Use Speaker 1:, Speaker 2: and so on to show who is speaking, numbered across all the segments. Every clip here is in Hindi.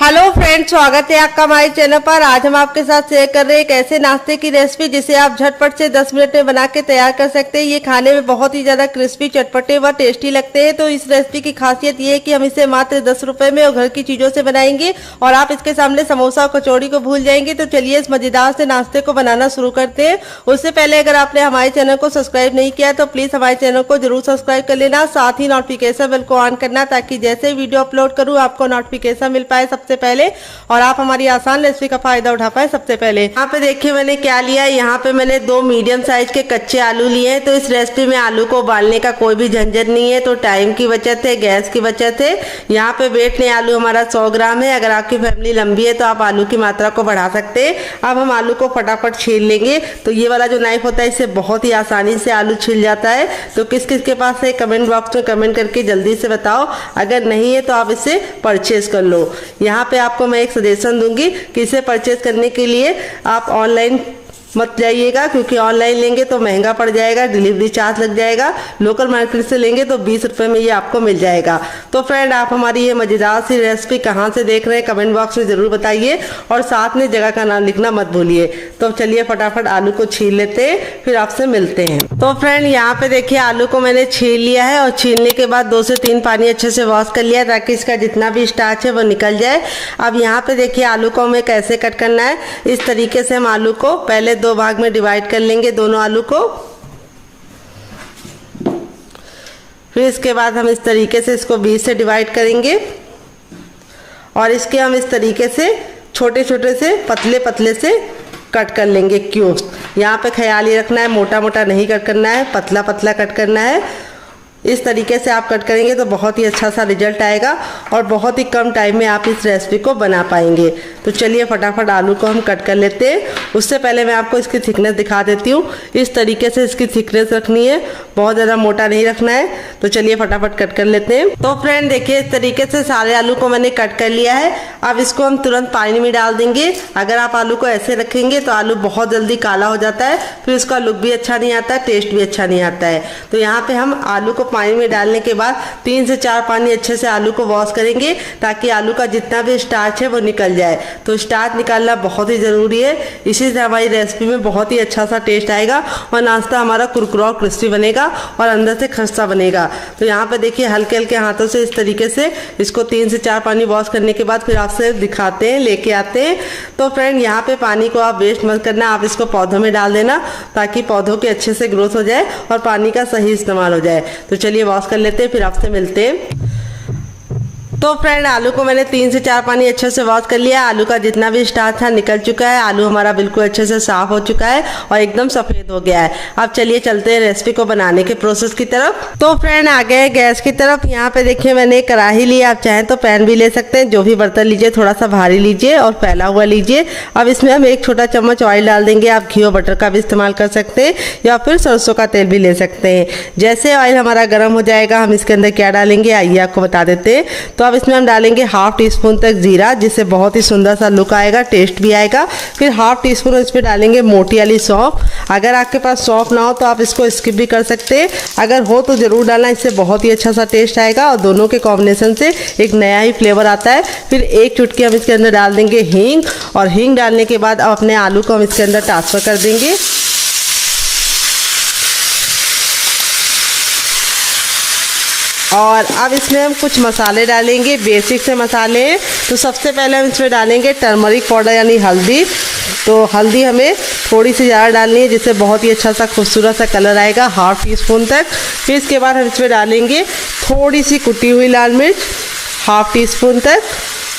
Speaker 1: हेलो फ्रेंड्स, स्वागत है आपका हमारे चैनल पर। आज हम आपके साथ शेयर कर रहे हैं एक ऐसे नाश्ते की रेसिपी जिसे आप झटपट से 10 मिनट में बना के तैयार कर सकते हैं। ये खाने में बहुत ही ज्यादा क्रिस्पी, चटपटे व टेस्टी लगते हैं। तो इस रेसिपी की खासियत ये है कि हम इसे मात्र 10 रुपए में और घर की चीजों से बनाएंगे और आप इसके सामने समोसा और कचौड़ी को भूल जाएंगे। तो चलिए इस मजेदार से नाश्ते को बनाना शुरू करते हैं। उससे पहले अगर आपने हमारे चैनल को सब्सक्राइब नहीं किया तो प्लीज हमारे चैनल को जरूर सब्सक्राइब कर लेना, साथ ही नोटिफिकेशन बेल को ऑन करना ताकि जैसे वीडियो अपलोड करूँ आपको नोटिफिकेशन मिल पाए सबसे पहले और आप हमारी आसान रेसिपी का फायदा उठा पाए सबसे पहले। यहाँ पे देखिए मैंने क्या लिया है। यहाँ पे मैंने 2 मीडियम साइज के कच्चे आलू लिए हैं। तो इस रेसिपी में आलू को उबालने का कोई भी झंझट नहीं है, तो टाइम की बचत है, गैस की बचत है। यहाँ पे वेट में आलू हमारा 100 ग्राम है। अगर आपकी फैमिली लंबी है तो आप आलू की मात्रा को बढ़ा सकते हैं। अब हम आलू को फटाफट छील लेंगे। तो ये वाला जो नाइफ होता है इससे बहुत ही आसानी से आलू छिल जाता है। तो किस किस के पास है कमेंट बॉक्स में कमेंट करके जल्दी से बताओ। अगर नहीं है तो आप इसे परचेज कर लो। यहाँ पे आपको मैं एक सजेशन दूंगी कि इसे परचेज करने के लिए आप ऑनलाइन मत जाइएगा, क्योंकि ऑनलाइन लेंगे तो महंगा पड़ जाएगा, डिलीवरी चार्ज लग जाएगा। लोकल मार्केट से लेंगे तो 20 रुपए में ये आपको मिल जाएगा। तो फ्रेंड, आप हमारी ये मजेदार सी रेसिपी कहाँ से देख रहे हैं कमेंट बॉक्स में जरूर बताइए और साथ में जगह का नाम लिखना मत भूलिए। तो चलिए फटाफट आलू को छील लेते हैं, फिर आपसे मिलते हैं। तो फ्रेंड, यहाँ पे देखिए आलू को मैंने छील लिया है और छीलने के बाद 2 से 3 पानी अच्छे से वॉश कर लिया ताकि इसका जितना भी स्टार्च है वो निकल जाए। अब यहाँ पे देखिए आलू को हमें कैसे कट करना है। इस तरीके से हम आलू को पहले 2 भाग में डिवाइड कर लेंगे, दोनों आलू को। फिर इसके बाद हम इस तरीके से इसको 20 से डिवाइड करेंगे और इसके हम इस तरीके से छोटे छोटे से पतले पतले से कट कर लेंगे क्यूब्स। यहाँ पे ख्याल ये रखना है मोटा मोटा नहीं कट करना है, पतला पतला कट करना है। इस तरीके से आप कट करेंगे तो बहुत ही अच्छा सा रिजल्ट आएगा और बहुत ही कम टाइम में आप इस रेसिपी को बना पाएंगे। तो चलिए फटाफट आलू को हम कट कर लेते हैं। उससे पहले मैं आपको इसकी थिकनेस दिखा देती हूँ। इस तरीके से इसकी थिकनेस रखनी है, बहुत ज़्यादा मोटा नहीं रखना है। तो चलिए फटाफट कट कर लेते हैं। तो फ्रेंड देखिए, इस तरीके से सारे आलू को मैंने कट कर लिया है। अब इसको हम तुरंत पानी में डाल देंगे। अगर आप आलू को ऐसे रखेंगे तो आलू बहुत जल्दी काला हो जाता है, फिर उसका लुक भी अच्छा नहीं आता, टेस्ट भी अच्छा नहीं आता है। तो यहाँ पे हम आलू को पानी में डालने के बाद 3 से 4 पानी अच्छे से आलू को वॉश करेंगे ताकि आलू का जितना भी स्टार्च है वो निकल जाए। तो स्टार्च निकालना बहुत ही ज़रूरी है, इसी से हमारी रेसिपी में बहुत ही अच्छा सा टेस्ट आएगा और नाश्ता हमारा कुरकुरा और क्रिस्पी बनेगा और अंदर से खस्ता बनेगा। तो यहाँ पे देखिए हल्के हल्के हाथों से इस तरीके से इसको 3 से 4 पानी वॉश करने के बाद फिर आपसे दिखाते हैं, लेके आते हैं। तो फ्रेंड, यहाँ पे पानी को आप वेस्ट मत करना, आप इसको पौधों में डाल देना ताकि पौधों के अच्छे से ग्रोथ हो जाए और पानी का सही इस्तेमाल हो जाए। तो चलिए वॉश कर लेते हैं, फिर आपसे मिलते हैं। तो फ्रेंड, आलू को मैंने 3 से 4 पानी अच्छे से वॉश कर लिया। आलू का जितना भी स्टार्च था निकल चुका है। आलू हमारा बिल्कुल अच्छे से साफ हो चुका है और एकदम सफेद हो गया है। अब चलिए चलते हैं रेसिपी को बनाने के प्रोसेस की तरफ। तो फ्रेंड, आ गए गैस की तरफ। यहाँ पे देखिए मैंने कढ़ाई ली, आप चाहें तो पैन भी ले सकते हैं। जो भी बर्तन लीजिए थोड़ा सा भारी लीजिए और फैला हुआ लीजिए। अब इसमें हम 1 छोटा चम्मच ऑयल डाल देंगे। आप घी और बटर का भी इस्तेमाल कर सकते हैं या फिर सरसों का तेल भी ले सकते हैं। जैसे ऑयल हमारा गर्म हो जाएगा हम इसके अंदर क्या डालेंगे आइए आपको बता देते हैं। तो अब इसमें हम डालेंगे 1/2 टीस्पून तक जीरा, जिससे बहुत ही सुंदर सा लुक आएगा, टेस्ट भी आएगा। फिर 1/2 टीस्पून इसमें डालेंगे मोटी वाली सौंफ। अगर आपके पास सौंफ ना हो तो आप इसको स्किप भी कर सकते हैं, अगर हो तो ज़रूर डालना, इससे बहुत ही अच्छा सा टेस्ट आएगा और दोनों के कॉम्बिनेशन से एक नया ही फ्लेवर आता है। फिर 1 चुटकी हम इसके अंदर डाल देंगे हींग और हींग डालने के बाद अब अपने आलू को हम इसके अंदर ट्रांसफ़र कर देंगे। और अब इसमें हम कुछ मसाले डालेंगे, बेसिक से मसाले हैं। तो सबसे पहले हम इसमें डालेंगे टर्मरिक पाउडर यानी हल्दी। तो हल्दी हमें थोड़ी सी ज़्यादा डालनी है जिससे बहुत ही अच्छा सा खूबसूरत सा कलर आएगा, 1/2 टीस्पून तक। फिर इसके बाद हम इसमें डालेंगे थोड़ी सी कुटी हुई लाल मिर्च, 1/2 टीस्पून तक।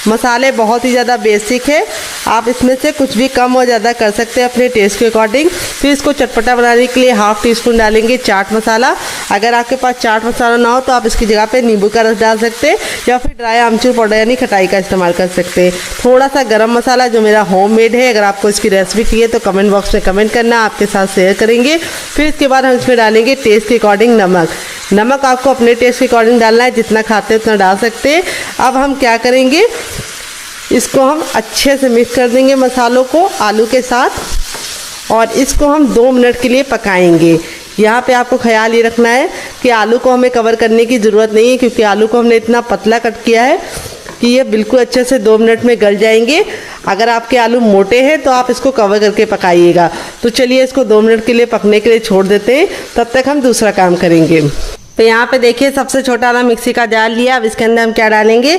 Speaker 1: मसाले बहुत ही ज़्यादा बेसिक है, आप इसमें से कुछ भी कम और ज़्यादा कर सकते हैं अपने टेस्ट के अकॉर्डिंग। फिर इसको चटपटा बनाने के लिए 1/2 टीस्पून डालेंगे चाट मसाला। अगर आपके पास चाट मसाला ना हो तो आप इसकी जगह पे नींबू का रस डाल सकते हैं या फिर ड्राई आमचूर पाउडर यानी खटाई का इस्तेमाल कर सकते हैं। थोड़ा सा गरम मसाला जो मेरा होममेड है, अगर आपको इसकी रेसिपी चाहिए तो कमेंट बॉक्स में कमेंट करना, आपके साथ शेयर करेंगे। फिर इसके बाद हम इसमें डालेंगे टेस्ट के अकॉर्डिंग नमक। नमक आपको अपने टेस्ट के अकॉर्डिंग डालना है, जितना खाते हैं उतना डाल सकते हैं। अब हम क्या करेंगे, इसको हम अच्छे से मिक्स कर देंगे मसालों को आलू के साथ और इसको हम 2 मिनट के लिए पकाएंगे। यहाँ पे आपको ख्याल ये रखना है कि आलू को हमें कवर करने की ज़रूरत नहीं है, क्योंकि आलू को हमने इतना पतला कट किया है कि ये बिल्कुल अच्छे से 2 मिनट में गल जाएंगे। अगर आपके आलू मोटे हैं तो आप इसको कवर करके पकाइएगा। तो चलिए इसको 2 मिनट के लिए पकने के लिए छोड़ देते हैं, तब तक हम दूसरा काम करेंगे। तो यहाँ पे देखिए सबसे छोटा वाला मिक्सी का जार लिया। अब इसके अंदर हम क्या डालेंगे,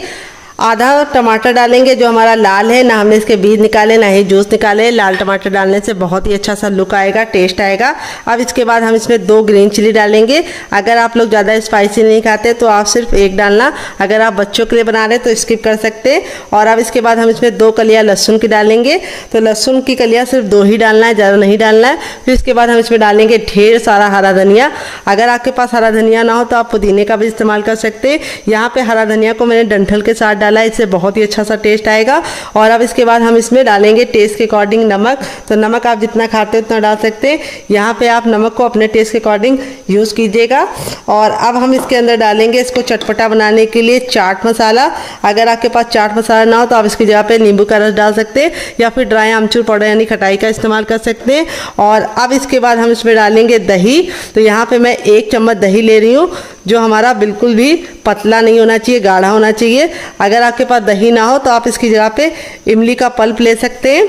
Speaker 1: आधा टमाटर डालेंगे जो हमारा लाल है, ना हमने इसके बीज निकाले ना ही जूस निकाले। लाल टमाटर डालने से बहुत ही अच्छा सा लुक आएगा, टेस्ट आएगा। अब इसके बाद हम इसमें 2 ग्रीन चिली डालेंगे। अगर आप लोग ज़्यादा स्पाइसी नहीं खाते तो आप सिर्फ 1 डालना, अगर आप बच्चों के लिए बना रहे तो स्किप कर सकते हैं। और अब इसके बाद हम इसमें 2 कलियाँ लहसुन की डालेंगे। तो लहसुन की कलियाँ सिर्फ 2 ही डालना है, ज़्यादा नहीं डालना है। फिर इसके बाद हम इसमें डालेंगे ढेर सारा हरा धनिया। अगर आपके पास हरा धनिया ना हो तो आप पुदीने का भी इस्तेमाल कर सकते हैं। यहाँ पे हरा धनिया को मैंने डंठल के साथ डाला, इससे बहुत ही अच्छा सा टेस्ट आएगा। और अब इसके बाद हम इसमें डालेंगे टेस्ट के अकॉर्डिंग नमक। तो नमक आप जितना खाते हो उतना डाल सकते हैं। यहाँ पे आप नमक को अपने टेस्ट के अकॉर्डिंग यूज़ कीजिएगा। और अब हम इसके अंदर डालेंगे इसको चटपटा बनाने के लिए चाट मसाला। अगर आपके पास चाट मसाला ना हो तो आप इसकी जगह पे नींबू का रस डाल सकते हैं या फिर ड्राई आमचूर पाउडर यानी खटाई का इस्तेमाल कर सकते हैं। और अब इसके बाद हम इसमें डालेंगे दही। तो यहाँ पे मैं 1 चम्मच दही ले रही हूँ, जो हमारा बिल्कुल भी पतला नहीं होना चाहिए, गाढ़ा होना चाहिए। अगर आपके पास दही ना हो तो आप इसकी जगह पे इमली का पल्प ले सकते हैं।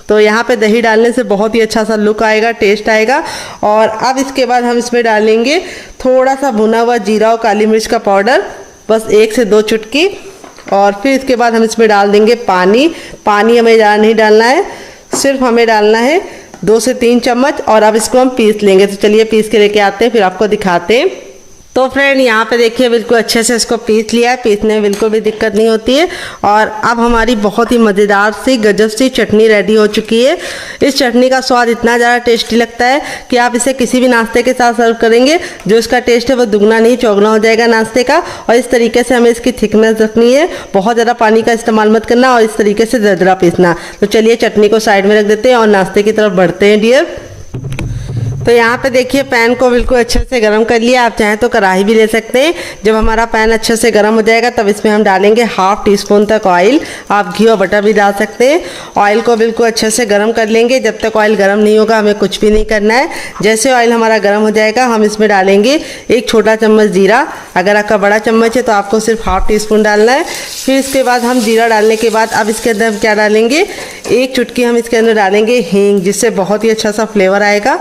Speaker 1: तो यहाँ पे दही डालने से बहुत ही अच्छा सा लुक आएगा, टेस्ट आएगा। और अब इसके बाद हम इसमें डालेंगे थोड़ा सा भुना हुआ जीरा और काली मिर्च का पाउडर, बस 1 से 2 चुटकी। और फिर इसके बाद हम इसमें डाल देंगे पानी। पानी हमें ज़्यादा नहीं डालना है, सिर्फ हमें डालना है 2 से 3 चम्मच। और अब इसको हम पीस लेंगे। तो चलिए पीस के लेके आते हैं, फिर आपको दिखाते हैं। तो फ्रेंड यहाँ पे देखिए बिल्कुल अच्छे से इसको पीस लिया है, पीसने में बिल्कुल भी दिक्कत नहीं होती है। और अब हमारी बहुत ही मज़ेदार सी गजब सी चटनी रेडी हो चुकी है। इस चटनी का स्वाद इतना ज़्यादा टेस्टी लगता है कि आप इसे किसी भी नाश्ते के साथ सर्व करेंगे, जो इसका टेस्ट है वो दुगना नहीं चौगुना हो जाएगा नाश्ते का। और इस तरीके से हमें इसकी थिकनेस रखनी है, बहुत ज़्यादा पानी का इस्तेमाल मत करना और इस तरीके से दरदरा पीसना। तो चलिए चटनी को साइड में रख देते हैं और नाश्ते की तरफ बढ़ते हैं डियर। तो यहाँ पे देखिए पैन को बिल्कुल अच्छे से गर्म कर लिया। आप चाहें तो कढ़ाई भी ले सकते हैं। जब हमारा पैन अच्छे से गर्म हो जाएगा तब इसमें हम डालेंगे 1/2 टीस्पून तक ऑयल। आप घी और बटर भी डाल सकते हैं। ऑयल को बिल्कुल अच्छे से गर्म कर लेंगे। जब तक ऑयल गर्म नहीं होगा हमें कुछ भी नहीं करना है। जैसे ऑयल हमारा गर्म हो जाएगा हम इसमें डालेंगे 1 छोटा चम्मच जीरा। अगर आपका बड़ा चम्मच है तो आपको सिर्फ 1/2 टीस्पून डालना है। फिर इसके बाद हम जीरा डालने के बाद अब इसके अंदर हम क्या डालेंगे, 1 चुटकी हम इसके अंदर डालेंगे हींग, जिससे बहुत ही अच्छा सा फ्लेवर आएगा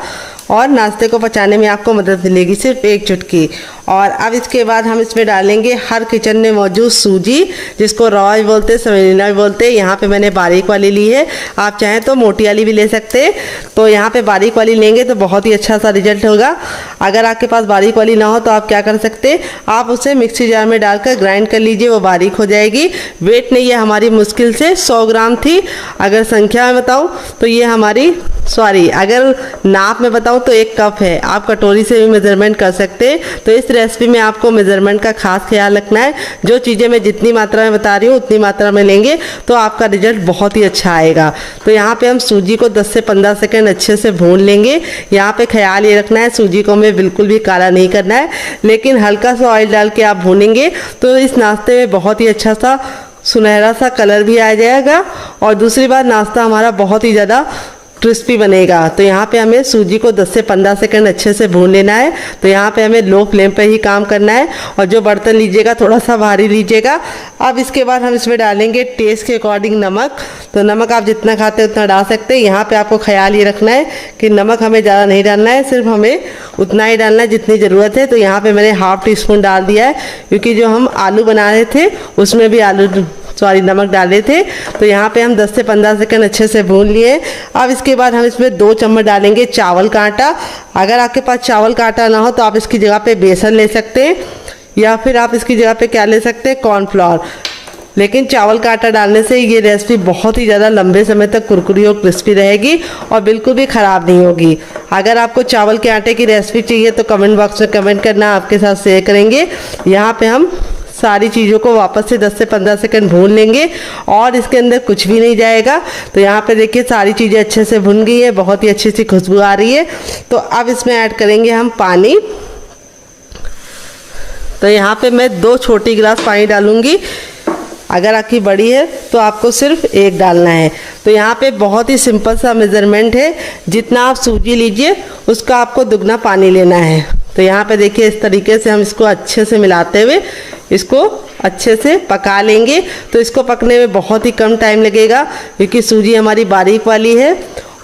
Speaker 1: और नाश्ते को पचाने में आपको मदद मिलेगी, सिर्फ 1 चुटकी। और अब इसके बाद हम इसमें डालेंगे हर किचन में मौजूद सूजी, जिसको रॉ भी बोलते हैं, सेमेलिना भी बोलते हैं। यहाँ पे मैंने बारीक वाली ली है, आप चाहें तो मोटी वाली भी ले सकते हैं। तो यहाँ पे बारीक वाली लेंगे तो बहुत ही अच्छा सा रिजल्ट होगा। अगर आपके पास बारीक वाली ना हो तो आप क्या कर सकते हैं, आप उसे मिक्सी जार में डालकर ग्राइंड कर लीजिए, वो बारीक हो जाएगी। वेट नहीं, ये हमारी मुश्किल से 100 ग्राम थी। अगर संख्या में बताऊँ तो ये हमारी अगर नाप में बताऊँ तो 1 कप है। आप कटोरी से भी मेजरमेंट कर सकते हैं। तो इस रेसिपी में आपको मेजरमेंट का खास ख्याल रखना है। जो चीज़ें मैं जितनी मात्रा में बता रही हूँ उतनी मात्रा में लेंगे तो आपका रिजल्ट बहुत ही अच्छा आएगा। तो यहाँ पे हम सूजी को 10 से 15 सेकंड अच्छे से भून लेंगे। यहाँ पे ख्याल ये रखना है सूजी को हमें बिल्कुल भी काला नहीं करना है, लेकिन हल्का सा ऑयल डाल के आप भूनेंगे तो इस नाश्ते में बहुत ही अच्छा सा सुनहरा सा कलर भी आ जाएगा। और दूसरी बात, नाश्ता हमारा बहुत ही ज़्यादा क्रिस्पी बनेगा। तो यहाँ पे हमें सूजी को 10 से 15 सेकंड अच्छे से भून लेना है। तो यहाँ पे हमें लो फ्लेम पे ही काम करना है और जो बर्तन लीजिएगा थोड़ा सा भारी लीजिएगा। अब इसके बाद हम इसमें डालेंगे टेस्ट के अकॉर्डिंग नमक। तो नमक आप जितना खाते हैं उतना डाल सकते हैं। यहाँ पे आपको ख्याल ये रखना है कि नमक हमें ज़्यादा नहीं डालना है, सिर्फ हमें उतना ही डालना है जितनी ज़रूरत है। तो यहाँ पर मैंने 1/2 टीस्पून डाल दिया है, क्योंकि जो हम आलू बना रहे थे उसमें भी नमक डाले थे। तो यहाँ पे हम 10 से 15 सेकंड अच्छे से भून लिए। अब इसके बाद हम इसमें 2 चम्मच डालेंगे चावल का आटा। अगर आपके पास चावल का आटा ना हो तो आप इसकी जगह पे बेसन ले सकते हैं, या फिर आप इसकी जगह पे क्या ले सकते हैं, कॉर्नफ्लोर। लेकिन चावल का आटा डालने से ये रेसिपी बहुत ही ज़्यादा लंबे समय तक कुरकुरी और क्रिस्पी रहेगी और बिल्कुल भी ख़राब नहीं होगी। अगर आपको चावल के आटे की रेसिपी चाहिए तो कमेंट बॉक्स में कमेंट करना, आपके साथ शेयर करेंगे। यहाँ पे हम सारी चीज़ों को वापस से 10 से 15 सेकंड भून लेंगे और इसके अंदर कुछ भी नहीं जाएगा। तो यहाँ पे देखिए सारी चीज़ें अच्छे से भुन गई है, बहुत ही अच्छी सी खुशबू आ रही है। तो अब इसमें ऐड करेंगे हम पानी। तो यहाँ पे मैं 2 छोटी गिलास पानी डालूंगी। अगर आपकी बड़ी है तो आपको सिर्फ 1 डालना है। तो यहाँ पे बहुत ही सिंपल सा मेज़रमेंट है, जितना आप सूजी लीजिए उसका आपको दुगना पानी लेना है। तो यहाँ पे देखिए इस तरीके से हम इसको अच्छे से मिलाते हुए इसको अच्छे से पका लेंगे। तो इसको पकने में बहुत ही कम टाइम लगेगा क्योंकि सूजी हमारी बारीक वाली है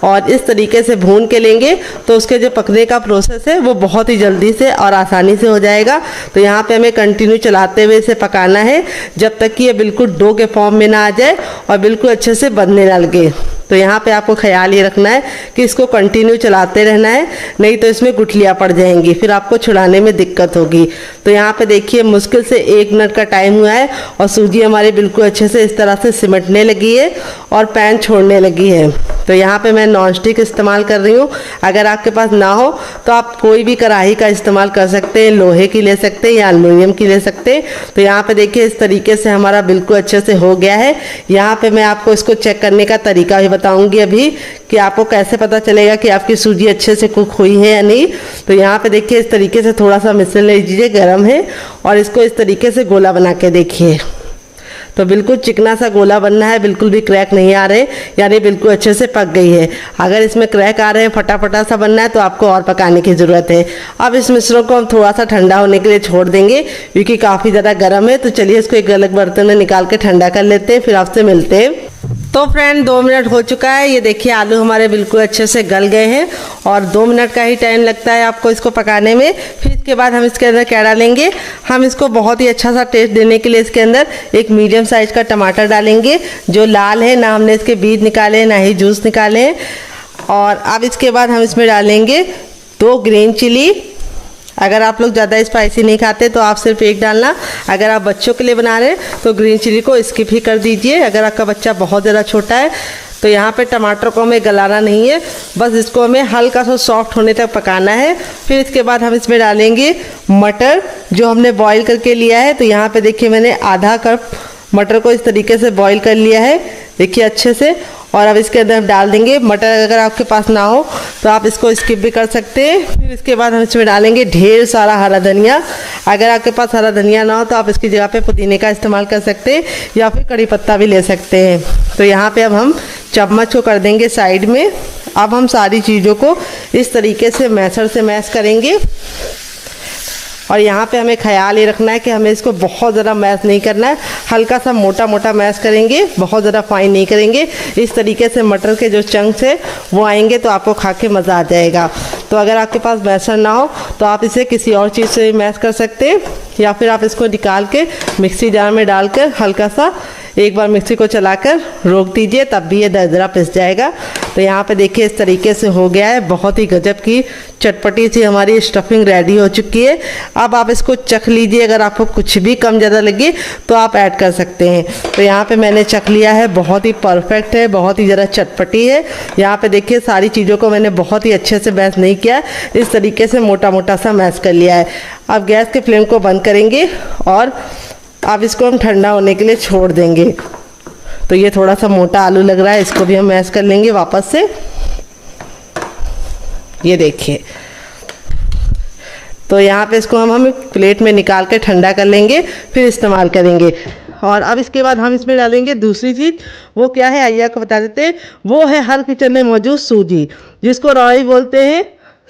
Speaker 1: और इस तरीके से भून के लेंगे तो उसके जो पकने का प्रोसेस है वो बहुत ही जल्दी से और आसानी से हो जाएगा। तो यहाँ पे हमें कंटिन्यू चलाते हुए इसे पकाना है जब तक कि ये बिल्कुल डो के फॉर्म में ना आ जाए और बिल्कुल अच्छे से बनने ना लगे। तो यहाँ पे आपको ख्याल ये रखना है कि इसको कंटिन्यू चलाते रहना है, नहीं तो इसमें गुठलियाँ पड़ जाएंगी, फिर आपको छुड़ाने में दिक्कत होगी। तो यहाँ पे देखिए मुश्किल से 1 मिनट का टाइम हुआ है और सूजी हमारी बिल्कुल अच्छे से इस तरह से सिमटने लगी है और पैन छोड़ने लगी है। तो यहाँ पे मैं नॉन स्टिक इस्तेमाल कर रही हूँ। अगर आपके पास ना हो तो आप कोई भी कढ़ाई का इस्तेमाल कर सकते हैं, लोहे की ले सकते हैं या एल्युमिनियम की ले सकते हैं। तो यहाँ पे देखिए इस तरीके से हमारा बिल्कुल अच्छे से हो गया है। यहाँ पे मैं आपको इसको चेक करने का तरीका भी बताऊंगी अभी कि आपको कैसे पता चलेगा कि आपकी सूजी अच्छे से कुक हुई है या नहीं। तो यहाँ पे देखिए इस तरीके से थोड़ा सा मिसल लीजिए, गर्म है, और इसको इस तरीके से गोला बना के देखिए। तो बिल्कुल चिकना सा गोला बनना है, बिल्कुल भी क्रैक नहीं आ रहे, यानी बिल्कुल अच्छे से पक गई है। अगर इसमें क्रैक आ रहे हैं, फटाफटा सा बनना है, तो आपको और पकाने की ज़रूरत है। अब इस मिश्रण को हम थोड़ा सा ठंडा होने के लिए छोड़ देंगे क्योंकि काफ़ी ज़्यादा गर्म है। तो चलिए इसको एक अलग बर्तन में निकाल के ठंडा कर लेते हैं, फिर आपसे मिलते हैं। तो फ्रेंड 2 मिनट हो चुका है। ये देखिए आलू हमारे बिल्कुल अच्छे से गल गए हैं और 2 मिनट का ही टाइम लगता है आपको इसको पकाने में। फिर इसके बाद हम इसके अंदर क्या डालेंगे, हम इसको बहुत ही अच्छा सा टेस्ट देने के लिए इसके अंदर एक मीडियम साइज का टमाटर डालेंगे जो लाल है, ना हमने इसके बीज निकाले हैं ना ही जूस निकाले हैं। और अब इसके बाद हम इसमें डालेंगे 2 ग्रीन चिली। अगर आप लोग ज़्यादा स्पाइसी नहीं खाते तो आप सिर्फ 1 डालना। अगर आप बच्चों के लिए बना रहे हैं तो ग्रीन चिली को स्किप ही कर दीजिए। अगर आपका बच्चा बहुत ज़्यादा छोटा है तो यहाँ पे टमाटर को हमें गलाना नहीं है, बस इसको हमें हल्का सा सॉफ्ट होने तक पकाना है। फिर इसके बाद हम इसमें डालेंगे मटर जो हमने बॉईल करके लिया है। तो यहाँ पे देखिए मैंने आधा कप मटर को इस तरीके से बॉईल कर लिया है, देखिए अच्छे से। और अब इसके अंदर हम डाल देंगे मटर। अगर आपके पास ना हो तो आप इसको स्किप भी कर सकते हैं। फिर इसके बाद हम इसमें डालेंगे ढेर सारा हरा धनिया। अगर आपके पास हरा धनिया ना हो तो आप इसकी जगह पे पुदीने का इस्तेमाल कर सकते हैं या फिर कड़ी पत्ता भी ले सकते हैं। तो यहाँ पे अब हम चम्मच को कर देंगे साइड में। अब हम सारी चीज़ों को इस तरीके से मैशर से मैश करेंगे। और यहाँ पे हमें ख्याल ये रखना है कि हमें इसको बहुत ज़्यादा मैश नहीं करना है, हल्का सा मोटा मोटा मैश करेंगे, बहुत ज़्यादा फाइन नहीं करेंगे। इस तरीके से मटर के जो चंक्स है वो आएंगे तो आपको खा के मज़ा आ जाएगा। तो अगर आपके पास मैशर ना हो तो आप इसे किसी और चीज़ से मैश कर सकते हैं या फिर आप इसको निकाल के मिक्सी जार में डालकर हल्का सा एक बार मिक्सी को चलाकर रोक दीजिए, तब भी ये दरदरा पिस जाएगा। तो यहाँ पे देखिए इस तरीके से हो गया है। बहुत ही गजब की चटपटी सी हमारी स्टफिंग रेडी हो चुकी है। अब आप इसको चख लीजिए, अगर आपको कुछ भी कम ज़्यादा लगे तो आप ऐड कर सकते हैं। तो यहाँ पे मैंने चख लिया है, बहुत ही परफेक्ट है, बहुत ही ज़्यादा चटपटी है। यहाँ पे देखिए सारी चीज़ों को मैंने बहुत ही अच्छे से मैश नहीं किया, इस तरीके से मोटा मोटा सा मैश कर लिया है। अब गैस के फ्लेम को बंद करेंगे और अब इसको हम ठंडा होने के लिए छोड़ देंगे। तो ये थोड़ा सा मोटा आलू लग रहा है, इसको भी हम मैश कर लेंगे वापस से। ये देखिए, तो यहाँ पे इसको हम प्लेट में निकाल के ठंडा कर लेंगे, फिर इस्तेमाल करेंगे। और अब इसके बाद हम इसमें डालेंगे दूसरी चीज़। वो क्या है आइए आपको बता देते हैं। वो है हर किचन में मौजूद सूजी, जिसको रॉय बोलते हैं,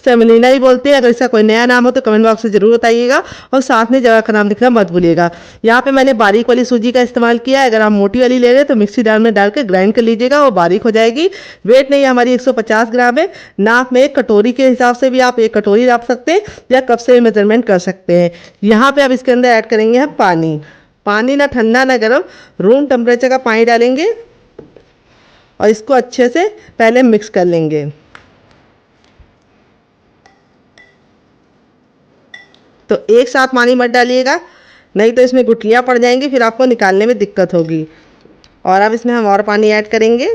Speaker 1: सेमोलिना ही बोलते हैं। अगर इसका कोई नया नाम हो तो कमेंट बॉक्स में ज़रूर बताइएगा और साथ में जगह का नाम लिखना मत भूलिएगा। यहाँ पे मैंने बारीक वाली सूजी का इस्तेमाल किया है। अगर आप मोटी वाली ले रहे हैं तो मिक्सी जार में डाल के ग्राइंड कर लीजिएगा, वो बारीक हो जाएगी। वेट नहीं हमारी 150 ग्राम है। नाप में एक कटोरी के हिसाब से भी आप 1 कटोरी नाप सकते हैं या कप से भी मेजरमेंट कर सकते हैं। यहाँ पर अब इसके अंदर ऐड करेंगे हम पानी। पानी ना ठंडा ना गर्म, रूम टेम्परेचर का पानी डालेंगे और इसको अच्छे से पहले मिक्स कर लेंगे। तो एक साथ पानी मत डालिएगा, नहीं तो इसमें गुठलियाँ पड़ जाएंगी, फिर आपको निकालने में दिक्कत होगी। और अब इसमें हम और पानी ऐड करेंगे।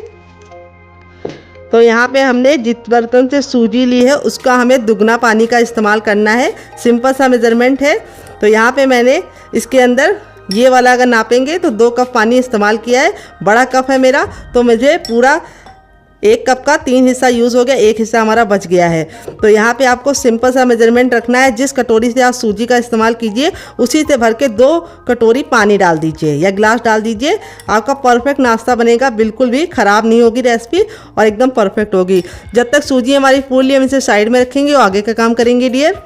Speaker 1: तो यहाँ पे हमने जिस बर्तन से सूजी ली है उसका हमें दुगना पानी का इस्तेमाल करना है। सिंपल सा मेजरमेंट है। तो यहाँ पे मैंने इसके अंदर ये वाला अगर नापेंगे तो 2 कप पानी इस्तेमाल किया है। बड़ा कप है मेरा, तो मुझे पूरा 1 कप का 3 हिस्सा यूज़ हो गया, 1 हिस्सा हमारा बच गया है। तो यहाँ पे आपको सिंपल सा मेजरमेंट रखना है। जिस कटोरी से आप सूजी का इस्तेमाल कीजिए उसी से भर के 2 कटोरी पानी डाल दीजिए या गिलास डाल दीजिए। आपका परफेक्ट नाश्ता बनेगा, बिल्कुल भी ख़राब नहीं होगी रेसिपी और एकदम परफेक्ट होगी। जब तक सूजी हमारी फूल ली हम इसे साइड में रखेंगे और आगे का काम करेंगे डियर।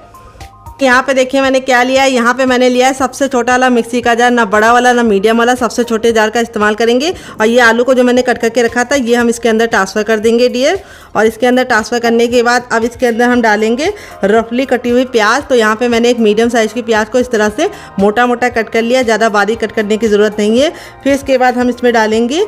Speaker 1: यहाँ पे देखिए मैंने क्या लिया है। यहाँ पे मैंने लिया है सबसे छोटा वाला मिक्सी का जार, ना बड़ा वाला ना मीडियम वाला, सबसे छोटे जार का इस्तेमाल करेंगे। और ये आलू को जो मैंने कट करके रखा था ये हम इसके अंदर ट्रांसफ़र कर देंगे डियर। और इसके अंदर ट्रांसफ़र करने के बाद अब इसके अंदर हम डालेंगे रफली कटी हुई प्याज। तो यहाँ पे मैंने एक मीडियम साइज़ की प्याज को इस तरह से मोटा मोटा कट कर लिया, ज़्यादा बारीक कट करने की ज़रूरत नहीं है। फिर इसके बाद हम इसमें डालेंगे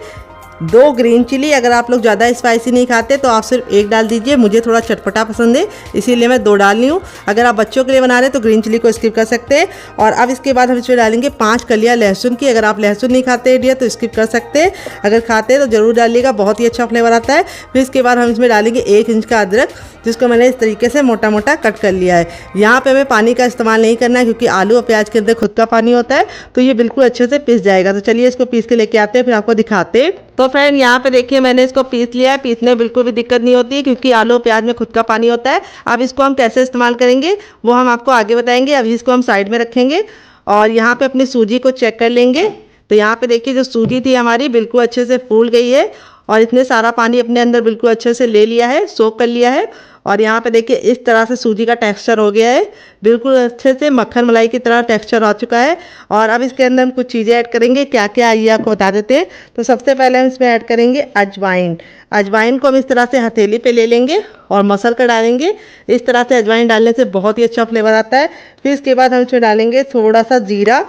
Speaker 1: 2 ग्रीन चिली। अगर आप लोग ज़्यादा स्पाइसी नहीं खाते तो आप सिर्फ 1 डाल दीजिए, मुझे थोड़ा चटपटा पसंद है इसीलिए मैं 2 डाल रही हूँ। अगर आप बच्चों के लिए बना रहे हैं तो ग्रीन चिली को स्किप कर सकते हैं। और अब इसके बाद हम इसमें डालेंगे 5 कलियाँ लहसुन की। अगर आप लहसुन नहीं खाते हैं डियर तो स्किप कर सकते हैं, अगर खाते हैं तो ज़रूर डालिएगा, बहुत ही अच्छा फ्लेवर आता है। फिर इसके बाद हम इसमें डालेंगे 1 इंच का अदरक, जिसको मैंने इस तरीके से मोटा मोटा कट कर लिया है। यहाँ पे हमें पानी का इस्तेमाल नहीं करना है क्योंकि आलू और प्याज के अंदर खुद का पानी होता है, तो ये बिल्कुल अच्छे से पिस जाएगा। तो चलिए इसको पीस के लेके आते हैं, फिर आपको दिखाते हैं। तो फ्रेंड यहाँ पे देखिए मैंने इसको पीस लिया है। पीसने में बिल्कुल भी दिक्कत नहीं होती है क्योंकि आलू और प्याज में खुद का पानी होता है। अब इसको हम कैसे इस्तेमाल करेंगे वो हम आपको आगे बताएंगे। अभी इसको हम साइड में रखेंगे और यहाँ पे अपनी सूजी को चेक कर लेंगे। तो यहाँ पे देखिए जो सूजी थी हमारी बिल्कुल अच्छे से फूल गई है और इसने सारा पानी अपने अंदर बिल्कुल अच्छे से ले लिया है, सोख कर लिया है। और यहाँ पे देखिए इस तरह से सूजी का टेक्सचर हो गया है, बिल्कुल अच्छे से मक्खन मलाई की तरह टेक्सचर आ चुका है। और अब इसके अंदर हम कुछ चीज़ें ऐड करेंगे, क्या क्या आइए आपको बता देते हैं। तो सबसे पहले हम इसमें ऐड करेंगे अजवाइन। अजवाइन को हम इस तरह से हथेली पे ले लेंगे और मसल कर डालेंगे। इस तरह से अजवाइन डालने से बहुत ही अच्छा फ्लेवर आता है। फिर इसके बाद हम इसमें डालेंगे थोड़ा सा जीरा,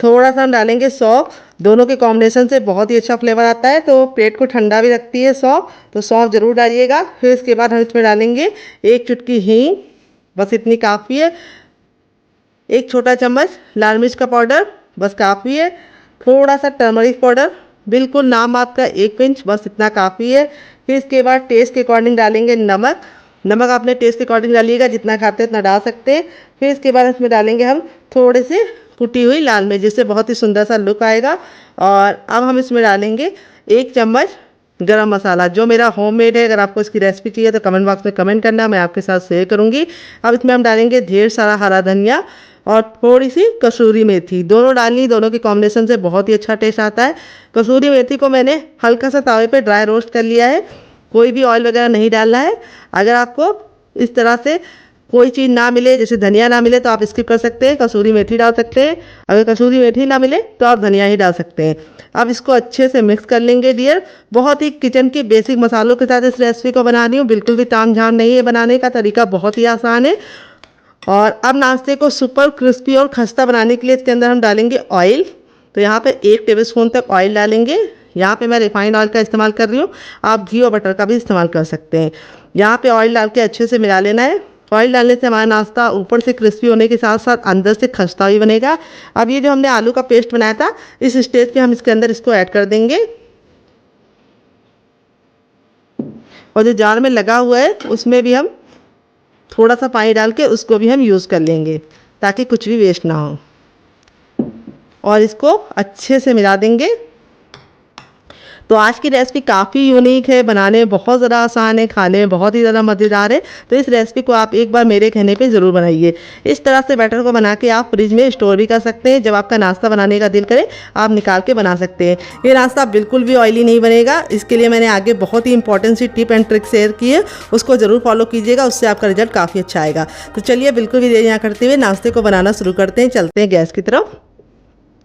Speaker 1: थोड़ा सा हम डालेंगे सौंफ। दोनों के कॉम्बिनेशन से बहुत ही अच्छा फ्लेवर आता है, तो पेट को ठंडा भी रखती है सौंफ, तो सौंफ ज़रूर डालिएगा। फिर इसके बाद हम इसमें डालेंगे 1 चुटकी हींग, बस इतनी काफ़ी है। 1 छोटा चम्मच लाल मिर्च का पाउडर, बस काफ़ी है। थोड़ा सा टर्मरिक पाउडर, बिल्कुल नाम आपका 1 पिंच, बस इतना काफ़ी है। फिर इसके बाद टेस्ट के अकॉर्डिंग डालेंगे नमक। नमक आपने टेस्ट के अकॉर्डिंग डालिएगा, जितना खाते हैं उतना डाल सकते हैं। फिर इसके बाद इसमें डालेंगे हम थोड़े से कुटी हुई लाल मिर्च, जिससे बहुत ही सुंदर सा लुक आएगा। और अब हम इसमें डालेंगे 1 चम्मच गरम मसाला, जो मेरा होममेड है। अगर आपको इसकी रेसिपी चाहिए तो कमेंट बॉक्स में कमेंट करना, मैं आपके साथ शेयर करूँगी। अब इसमें हम डालेंगे ढेर सारा हरा धनिया और थोड़ी सी कसूरी मेथी, दोनों डालनी, दोनों के कॉम्बिनेशन से बहुत ही अच्छा टेस्ट आता है। कसूरी मेथी को मैंने हल्का सा तवे पे ड्राई रोस्ट कर लिया है, कोई भी ऑयल वगैरह नहीं डालना है। अगर आपको इस तरह से कोई चीज़ ना मिले, जैसे धनिया ना मिले, तो आप स्किप कर सकते हैं, कसूरी मेथी डाल सकते हैं। अगर कसूरी मेथी ना मिले तो आप धनिया ही डाल सकते हैं। अब इसको अच्छे से मिक्स कर लेंगे डियर। बहुत ही किचन के बेसिक मसालों के साथ इस रेसिपी को बना रही हूँ, बिल्कुल भी ताम झाम नहीं है, बनाने का तरीका बहुत ही आसान है। और अब नाश्ते को सुपर क्रिस्पी और खस्ता बनाने के लिए इसके अंदर हम डालेंगे ऑयल। तो यहाँ पे 1 टेबलस्पून तक ऑयल डालेंगे। यहाँ पे मैं रिफाइंड ऑयल का इस्तेमाल कर रही हूँ, आप घी और बटर का भी इस्तेमाल कर सकते हैं। यहाँ पे ऑयल डाल के अच्छे से मिला लेना है। ऑयल डालने से हमारा नाश्ता ऊपर से क्रिस्पी होने के साथ साथ अंदर से खस्ता भी बनेगा। अब ये जो हमने आलू का पेस्ट बनाया था, इस स्टेज पे हम इसके अंदर इसको ऐड कर देंगे। और जो जार में लगा हुआ है उसमें भी हम थोड़ा सा पानी डाल के उसको भी हम यूज़ कर लेंगे, ताकि कुछ भी वेस्ट ना हो। और इसको अच्छे से मिला देंगे। तो आज की रेसिपी काफ़ी यूनिक है, बनाने में बहुत ज़्यादा आसान है, खाने में बहुत ही ज़्यादा मज़ेदार है। तो इस रेसिपी को आप एक बार मेरे कहने पे ज़रूर बनाइए। इस तरह से बैटर को बना के आप फ्रिज में स्टोर भी कर सकते हैं, जब आपका नाश्ता बनाने का दिल करे आप निकाल के बना सकते हैं। ये नाश्ता बिल्कुल भी ऑयली नहीं बनेगा। इसके लिए मैंने आगे बहुत ही इंपॉर्टेंट सी टिप एंड ट्रिक शेयर की है, उसको ज़रूर फॉलो कीजिएगा, उससे आपका रिजल्ट काफ़ी अच्छा आएगा। तो चलिए बिल्कुल भी देरी ना करते हुए नाश्ते को बनाना शुरू करते हैं, चलते हैं गैस की तरफ।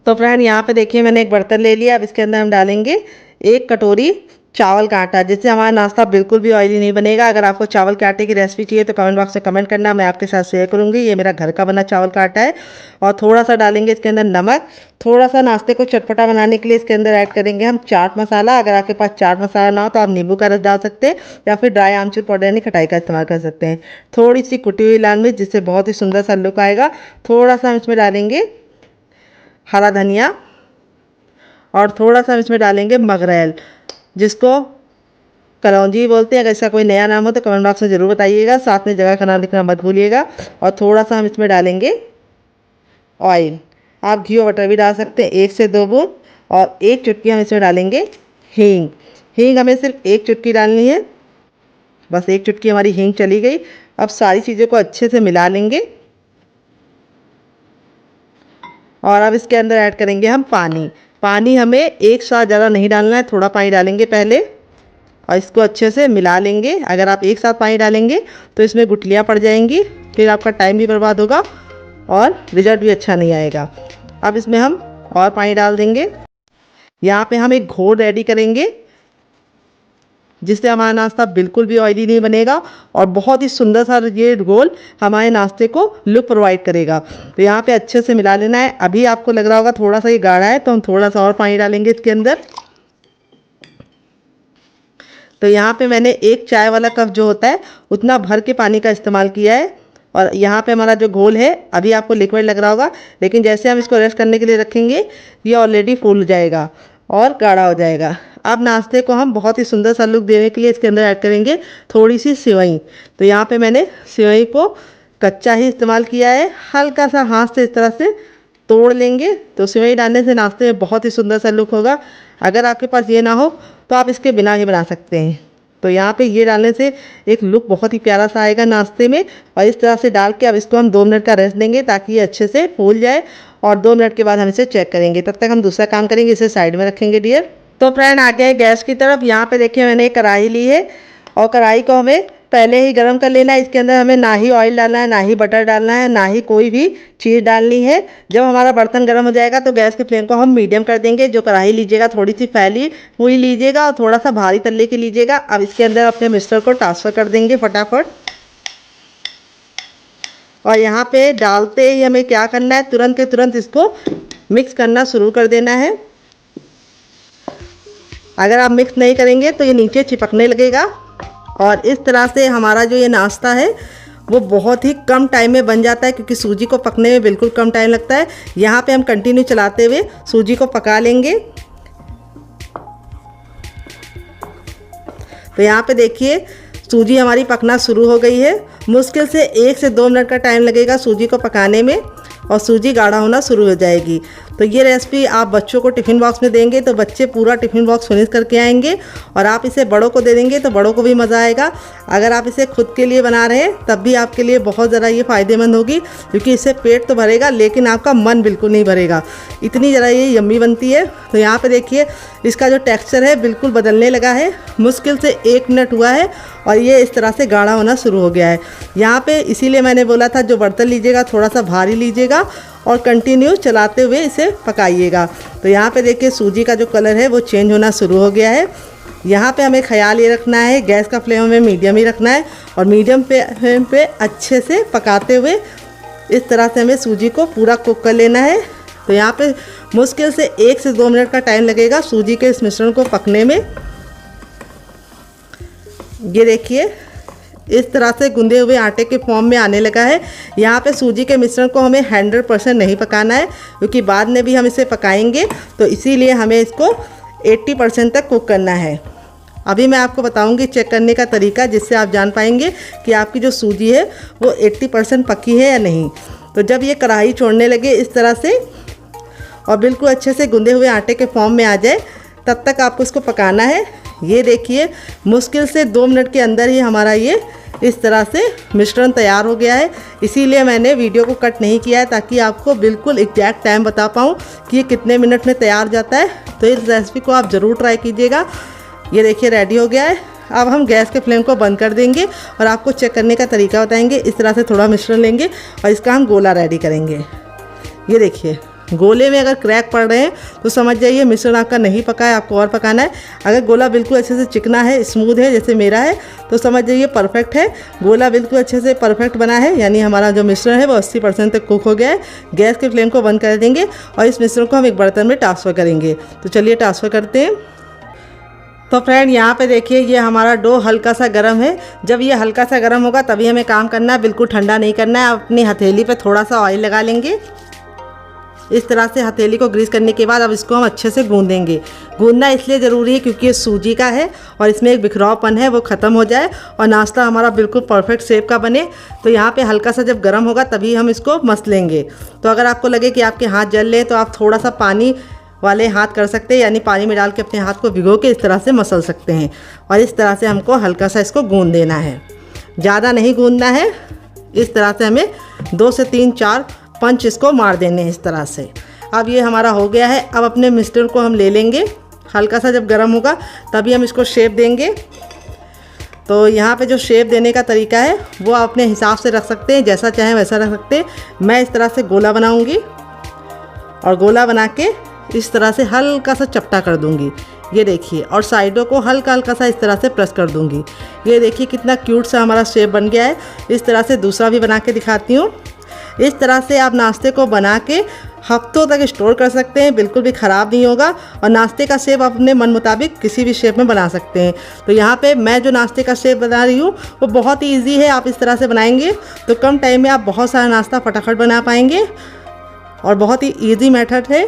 Speaker 1: तो फ्रेंड यहाँ पे देखिए मैंने एक बर्तन ले लिया। अब इसके अंदर हम डालेंगे 1 कटोरी चावल का आटा, जिससे हमारा नाश्ता बिल्कुल भी ऑयली नहीं बनेगा। अगर आपको चावल के आटे की रेसिपी चाहिए तो कमेंट बॉक्स में कमेंट करना, मैं आपके साथ शेयर करूंगी। ये मेरा घर का बना चावल का आटा है। और थोड़ा सा डालेंगे इसके अंदर नमक। थोड़ा सा नाश्ते को चटपटा बनाने के लिए इसके अंदर ऐड करेंगे हम चाट मसाला। अगर आपके पास चाट मसाला ना हो तो आप नींबू का रस डाल सकते हैं, या फिर ड्राई आमचूर पाउडर यानी खटाई का इस्तेमाल कर सकते हैं। थोड़ी सी कुटी हुई लाल मिर्च, जिससे बहुत ही सुंदर सा लुक आएगा। थोड़ा सा हम इसमें डालेंगे हरा धनिया और थोड़ा सा हम इसमें डालेंगे मगरेल, जिसको कलौंजी बोलते हैं। अगर इसका कोई नया नाम हो तो कमेंट बॉक्स में ज़रूर बताइएगा, साथ में जगह का नाम लिखना मत भूलिएगा। और थोड़ा सा हम इसमें डालेंगे ऑयल, आप घी और बटर भी डाल सकते हैं, 1 से 2 बूंद। और 1 चुटकी हम इसमें डालेंगे हींग। हींग हमें सिर्फ 1 चुटकी डालनी है, बस 1 चुटकी हमारी हींग चली गई। अब सारी चीज़ों को अच्छे से मिला लेंगे। और अब इसके अंदर ऐड करेंगे हम पानी। पानी हमें एक साथ ज़्यादा नहीं डालना है, थोड़ा पानी डालेंगे पहले और इसको अच्छे से मिला लेंगे। अगर आप एक साथ पानी डालेंगे तो इसमें गुठलियाँ पड़ जाएंगी फिर आपका टाइम भी बर्बाद होगा और रिजल्ट भी अच्छा नहीं आएगा। अब इसमें हम और पानी डाल देंगे। यहाँ पे हम एक घोल रेडी करेंगे जिससे हमारा नाश्ता बिल्कुल भी ऑयली नहीं बनेगा और बहुत ही सुंदर सा ये घोल हमारे नाश्ते को लुक प्रोवाइड करेगा। तो यहाँ पे अच्छे से मिला लेना है। अभी आपको लग रहा होगा थोड़ा सा ये गाढ़ा है, तो हम थोड़ा सा और पानी डालेंगे इसके अंदर। तो यहाँ पे मैंने 1 चाय वाला कप जो होता है उतना भर के पानी का इस्तेमाल किया है। और यहाँ पे हमारा जो घोल है अभी आपको लिक्विड लग रहा होगा, लेकिन जैसे हम इसको रेस्ट करने के लिए रखेंगे ये ऑलरेडी फूल जाएगा और गाढ़ा हो जाएगा। अब नाश्ते को हम बहुत ही सुंदर सा लुक देने के लिए इसके अंदर ऐड करेंगे थोड़ी सी सेवई। तो यहाँ पे मैंने सेवई को कच्चा ही इस्तेमाल किया है, हल्का सा हाथ से इस तरह से तोड़ लेंगे। तो सेवई डालने से नाश्ते में बहुत ही सुंदर सा लुक होगा। अगर आपके पास ये ना हो तो आप इसके बिना ही बना सकते हैं। तो यहाँ पे ये डालने से एक लुक बहुत ही प्यारा सा आएगा नाश्ते में। और इस तरह से डाल के अब इसको हम 2 मिनट का रेस्ट देंगे ताकि ये अच्छे से फूल जाए। और 2 मिनट के बाद हम इसे चेक करेंगे। तब तक हम दूसरा काम करेंगे, इसे साइड में रखेंगे डियर। तो फ्रेंड आ गए गैस की तरफ। यहाँ पे देखिए मैंने एक कढ़ाई ली है और कढ़ाई को हमें पहले ही गर्म कर लेना है। इसके अंदर हमें ना ही ऑयल डालना है, ना ही बटर डालना है, ना ही कोई भी चीज़ डालनी है। जब हमारा बर्तन गर्म हो जाएगा तो गैस के फ्लेम को हम मीडियम कर देंगे। जो कढ़ाई लीजिएगा थोड़ी सी फैली हुई लीजिएगा और थोड़ा सा भारी तल्ले की लीजिएगा। अब इसके अंदर अपने मिक्सर को ट्रांसफ़र कर देंगे फटाफट। और यहाँ पे डालते ही हमें क्या करना है, तुरंत के तुरंत इसको मिक्स करना शुरू कर देना है। अगर आप मिक्स नहीं करेंगे तो ये नीचे चिपकने लगेगा। और इस तरह से हमारा जो ये नाश्ता है वो बहुत ही कम टाइम में बन जाता है, क्योंकि सूजी को पकने में बिल्कुल कम टाइम लगता है। यहाँ पे हम कंटिन्यू चलाते हुए सूजी को पका लेंगे। तो यहाँ पे देखिए सूजी हमारी पकना शुरू हो गई है। मुश्किल से 1 से 2 मिनट का टाइम लगेगा सूजी को पकाने में और सूजी गाढ़ा होना शुरू हो जाएगी। तो ये रेसिपी आप बच्चों को टिफ़िन बॉक्स में देंगे तो बच्चे पूरा टिफ़िन बॉक्स फिनिश करके आएंगे। और आप इसे बड़ों को दे देंगे तो बड़ों को भी मज़ा आएगा। अगर आप इसे खुद के लिए बना रहे हैं तब भी आपके लिए बहुत ज़्यादा ये फ़ायदेमंद होगी, क्योंकि इससे पेट तो भरेगा लेकिन आपका मन बिल्कुल नहीं भरेगा। इतनी ज़रा ये यम्मी बनती है। तो यहाँ पर देखिए इसका जो टेक्स्चर है बिल्कुल बदलने लगा है। मुश्किल से 1 मिनट हुआ है और ये इस तरह से गाढ़ा होना शुरू हो गया है। यहाँ पे इसीलिए मैंने बोला था जो बर्तन लीजिएगा थोड़ा सा भारी लीजिएगा और कंटिन्यू चलाते हुए इसे पकाइएगा। तो यहाँ पे देखिए सूजी का जो कलर है वो चेंज होना शुरू हो गया है। यहाँ पे हमें ख्याल ये रखना है गैस का फ्लेम हमें मीडियम ही रखना है और मीडियम फ्लेम पे अच्छे से पकाते हुए इस तरह से हमें सूजी को पूरा कुक कर लेना है। तो यहाँ पे मुश्किल से 1 से 2 मिनट का टाइम लगेगा सूजी के इस मिश्रण को पकने में। ये देखिए इस तरह से गूंदे हुए आटे के फॉर्म में आने लगा है। यहाँ पे सूजी के मिश्रण को हमें 100% नहीं पकाना है, क्योंकि बाद में भी हम इसे पकाएंगे। तो इसीलिए हमें इसको 80% तक कुक करना है। अभी मैं आपको बताऊंगी चेक करने का तरीका, जिससे आप जान पाएंगे कि आपकी जो सूजी है वो 80% पकी है या नहीं। तो जब ये कढ़ाई छोड़ने लगे इस तरह से और बिल्कुल अच्छे से गूंदे हुए आटे के फॉर्म में आ जाए, तब तक आपको इसको पकाना है। ये देखिए मुश्किल से 2 मिनट के अंदर ही हमारा ये इस तरह से मिश्रण तैयार हो गया है। इसीलिए मैंने वीडियो को कट नहीं किया है, ताकि आपको बिल्कुल एग्जैक्ट टाइम बता पाऊँ कि ये कितने मिनट में तैयार जाता है। तो इस रेसिपी को आप ज़रूर ट्राई कीजिएगा। ये देखिए रेडी हो गया है। अब हम गैस के फ्लेम को बंद कर देंगे और आपको चेक करने का तरीका बताएंगे। इस तरह से थोड़ा मिश्रण लेंगे और इसका हम गोला रेडी करेंगे। ये देखिए गोले में अगर क्रैक पड़ रहे हैं तो समझ जाइए मिश्रण आपका नहीं पका है, आपको और पकाना है। अगर गोला बिल्कुल अच्छे से चिकना है, स्मूथ है जैसे मेरा है, तो समझ जाइए परफेक्ट है। गोला बिल्कुल अच्छे से परफेक्ट बना है, यानी हमारा जो मिश्रण है वो 80% तक कुक हो गया है। गैस के फ्लेम को बंद कर देंगे और इस मिश्रण को हम एक बर्तन में ट्रांसफ़र करेंगे। तो चलिए ट्रांसफ़र करते हैं। तो फ्रेंड यहाँ पे देखिए ये हमारा डो हल्का सा गर्म है। जब ये हल्का सा गर्म होगा तभी हमें काम करना है, बिल्कुल ठंडा नहीं करना है। आप अपनी हथेली पे थोड़ा सा ऑयल लगा लेंगे। इस तरह से हथेली को ग्रीस करने के बाद अब इसको हम अच्छे से गूंदेंगे। गूंदना इसलिए ज़रूरी है क्योंकि ये सूजी का है और इसमें एक बिखरावपन है वो ख़त्म हो जाए और नाश्ता हमारा बिल्कुल परफेक्ट शेप का बने। तो यहाँ पे हल्का सा जब गर्म होगा तभी हम इसको मस लेंगे। तो अगर आपको लगे कि आपके हाथ जल लें तो आप थोड़ा सा पानी वाले हाथ कर सकते हैं, यानी पानी में डाल के अपने हाथ को भिगो के इस तरह से मसल सकते हैं। और इस तरह से हमको हल्का सा इसको गूंद देना है, ज़्यादा नहीं गूंदना है। इस तरह से हमें 2 से 3-4 पंच इसको मार देने हैं इस तरह से। अब ये हमारा हो गया है। अब अपने मिक्सचर को हम ले लेंगे। हल्का सा जब गर्म होगा तभी हम इसको शेप देंगे। तो यहाँ पे जो शेप देने का तरीका है वो आप अपने हिसाब से रख सकते हैं, जैसा चाहें वैसा रख सकते हैं। मैं इस तरह से गोला बनाऊँगी और गोला बना के इस तरह से हल्का सा चपटा कर दूँगी, ये देखिए, और साइडों को हल्का हल्का सा इस तरह से प्रेस कर दूँगी। ये देखिए कितना क्यूट सा हमारा शेप बन गया है। इस तरह से दूसरा भी बना के दिखाती हूँ। इस तरह से आप नाश्ते को बना के हफ्तों तक स्टोर कर सकते हैं, बिल्कुल भी ख़राब नहीं होगा। और नाश्ते का शेप आप अपने मन मुताबिक किसी भी शेप में बना सकते हैं। तो यहाँ पे मैं जो नाश्ते का शेप बना रही हूँ वो बहुत ही ईजी है। आप इस तरह से बनाएंगे तो कम टाइम में आप बहुत सारा नाश्ता फटाफट बना पाएंगे और बहुत ही ईजी मेथड है।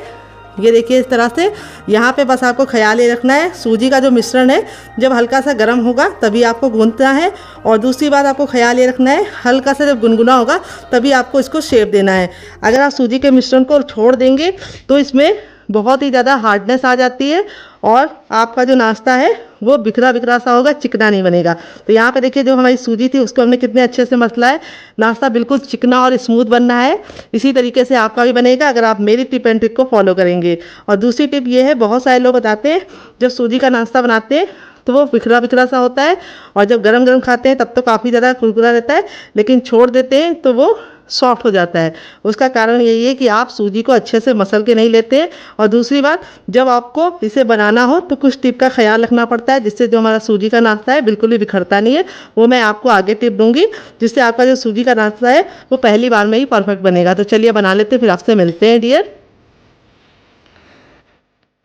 Speaker 1: ये देखिए इस तरह से। यहाँ पे बस आपको ख्याल ये रखना है, सूजी का जो मिश्रण है जब हल्का सा गर्म होगा तभी आपको गूंथना है। और दूसरी बात आपको ख्याल ये रखना है, हल्का सा जब गुनगुना होगा तभी आपको इसको शेप देना है। अगर आप सूजी के मिश्रण को छोड़ देंगे तो इसमें बहुत ही ज़्यादा हार्डनेस आ जाती है और आपका जो नाश्ता है वो बिखरा बिखरा सा होगा, चिकना नहीं बनेगा। तो यहाँ पे देखिए जो हमारी सूजी थी उसको हमने कितने अच्छे से मसला है, नाश्ता बिल्कुल चिकना और स्मूथ बनना है। इसी तरीके से आपका भी बनेगा अगर आप मेरी टिप एंड ट्रिक को फॉलो करेंगे। और दूसरी टिप ये है, बहुत सारे लोग बताते हैं जब सूजी का नाश्ता बनाते हैं तो वो बिखरा बिखरा सा होता है और जब गरम गरम खाते हैं तब तो काफ़ी ज़्यादा कुरकुरा रहता है, लेकिन छोड़ देते हैं तो वो सॉफ्ट हो जाता है। उसका कारण यही है कि आप सूजी को अच्छे से मसल के नहीं लेते हैं। और दूसरी बात, जब आपको इसे बनाना हो तो कुछ टिप का ख्याल रखना पड़ता है जिससे जो हमारा सूजी का नाश्ता है बिल्कुल भी बिखरता नहीं है। वो मैं आपको आगे टिप दूंगी जिससे आपका जो सूजी का नाश्ता है वो पहली बार में ही परफेक्ट बनेगा। तो चलिए बना लेते हैं, फिर आपसे मिलते हैं डियर।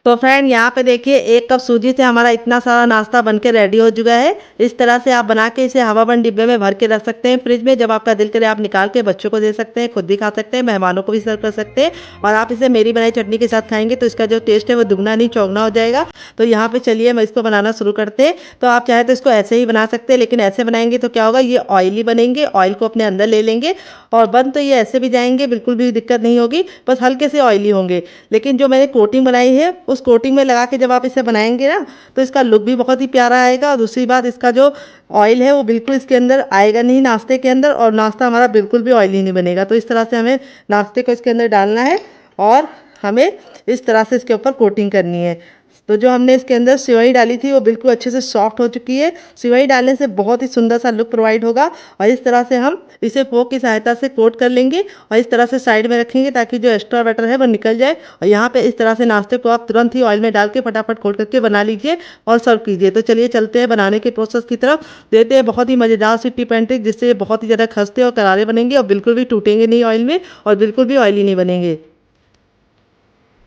Speaker 1: तो फ्रेंड यहाँ पे देखिए 1 कप सूजी से हमारा इतना सारा नाश्ता बनके रेडी हो चुका है। इस तरह से आप बना के इसे हवाबंद डिब्बे में भर के रख सकते हैं फ्रिज में। जब आपका दिल करे आप निकाल के बच्चों को दे सकते हैं, खुद भी खा सकते हैं, मेहमानों को भी सर्व कर सकते हैं। और आप इसे मेरी बनाई चटनी के साथ खाएंगे तो इसका जो टेस्ट है वो दुगना नहीं चौगुना हो जाएगा। तो यहाँ पे चलिए मैं इसको बनाना शुरू करते हैं। तो आप चाहे तो इसको ऐसे ही बना सकते हैं, लेकिन ऐसे बनाएंगे तो क्या होगा, ये ऑयली बनेंगे, ऑयल को अपने अंदर ले लेंगे और बन तो ये ऐसे भी जाएंगे, बिल्कुल भी दिक्कत नहीं होगी, बस हल्के से ऑयली होंगे। लेकिन जो मैंने कोटिंग बनाई है उस कोटिंग में लगा के जब आप इसे बनाएंगे ना तो इसका लुक भी बहुत ही प्यारा आएगा। और दूसरी बात, इसका जो ऑयल है वो बिल्कुल इसके अंदर आएगा नहीं नाश्ते के अंदर, और नाश्ता हमारा बिल्कुल भी ऑयली नहीं बनेगा। तो इस तरह से हमें नाश्ते को इसके अंदर डालना है और हमें इस तरह से इसके ऊपर कोटिंग करनी है। तो जो हमने इसके अंदर सेवई डाली थी वो बिल्कुल अच्छे से सॉफ्ट हो चुकी है। सेवई डालने से बहुत ही सुंदर सा लुक प्रोवाइड होगा। और इस तरह से हम इसे फोक की सहायता से कोट कर लेंगे और इस तरह से साइड में रखेंगे ताकि जो एक्स्ट्रा बैटर है वो निकल जाए। और यहाँ पे इस तरह से नाश्ते को आप तुरंत ही ऑयल में डाल के फटाफट कोट करके बना लीजिए और सर्व कीजिए। तो चलिए चलते हैं बनाने के प्रोसेस की तरफ, देते हैं बहुत ही मज़ेदार सी टिप एंड ट्रिक जिससे बहुत ही ज़्यादा खस्ते और करारे बनेंगे और बिल्कुल भी टूटेंगे नहीं ऑयल में और बिल्कुल भी ऑयली नहीं बनेंगे।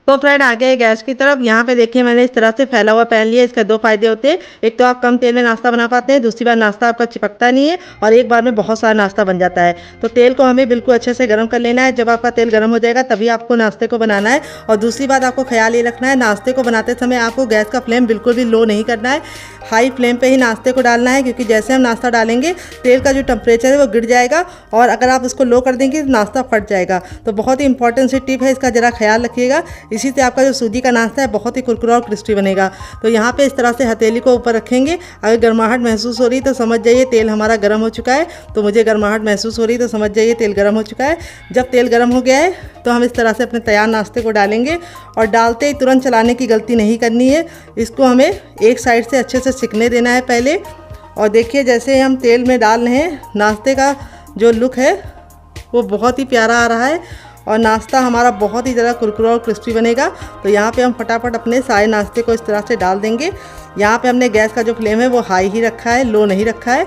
Speaker 1: तो फ्रेंड आ गए गैस की तरफ। यहाँ पे देखिए मैंने इस तरह से फैला हुआ पैन लिया। इसका 2 फायदे होते हैं, एक तो आप कम तेल में नाश्ता बना पाते हैं, दूसरी बार नाश्ता आपका चिपकता नहीं है और एक बार में बहुत सारा नाश्ता बन जाता है। तो तेल को हमें बिल्कुल अच्छे से गर्म कर लेना है। जब आपका तेल गर्म हो जाएगा तभी आपको नाश्ते को बनाना है। और दूसरी बात आपको ख्याल ये रखना है, नाश्ते को बनाते समय आपको गैस का फ्लेम बिल्कुल भी लो नहीं करना है, हाई फ्लेम पे ही नाश्ते को डालना है, क्योंकि जैसे हम नाश्ता डालेंगे तेल का जो टेम्परेचर है वो गिर जाएगा और अगर आप उसको लो कर देंगे तो नाश्ता फट जाएगा। तो बहुत ही इंपॉर्टेंट सी टिप है, इसका ज़रा ख्याल रखिएगा। इसी से आपका जो सूजी का नाश्ता है बहुत ही कुरकुरा और क्रिस्पी बनेगा। तो यहाँ पे इस तरह से हथेली को ऊपर रखेंगे। अगर गर्माहट महसूस हो रही तो समझ जाइए तेल हमारा गर्म हो चुका है। तो मुझे गर्माहट महसूस हो रही तो समझ जाइए तेल गर्म हो चुका है। जब तेल गर्म हो गया है तो हम इस तरह से अपने तैयार नाश्ते को डालेंगे और डालते ही तुरंत चलाने की गलती नहीं करनी है। इसको हमें एक साइड से अच्छे से सिकने देना है पहले। और देखिए जैसे हम तेल में डाल रहे हैं, नाश्ते का जो लुक है वो बहुत ही प्यारा आ रहा है और नाश्ता हमारा बहुत ही ज़्यादा कुरकुरा और क्रिस्पी बनेगा। तो यहाँ पे हम फटाफट अपने सारे नाश्ते को इस तरह से डाल देंगे। यहाँ पे हमने गैस का जो फ्लेम है वो हाई ही रखा है, लो नहीं रखा है,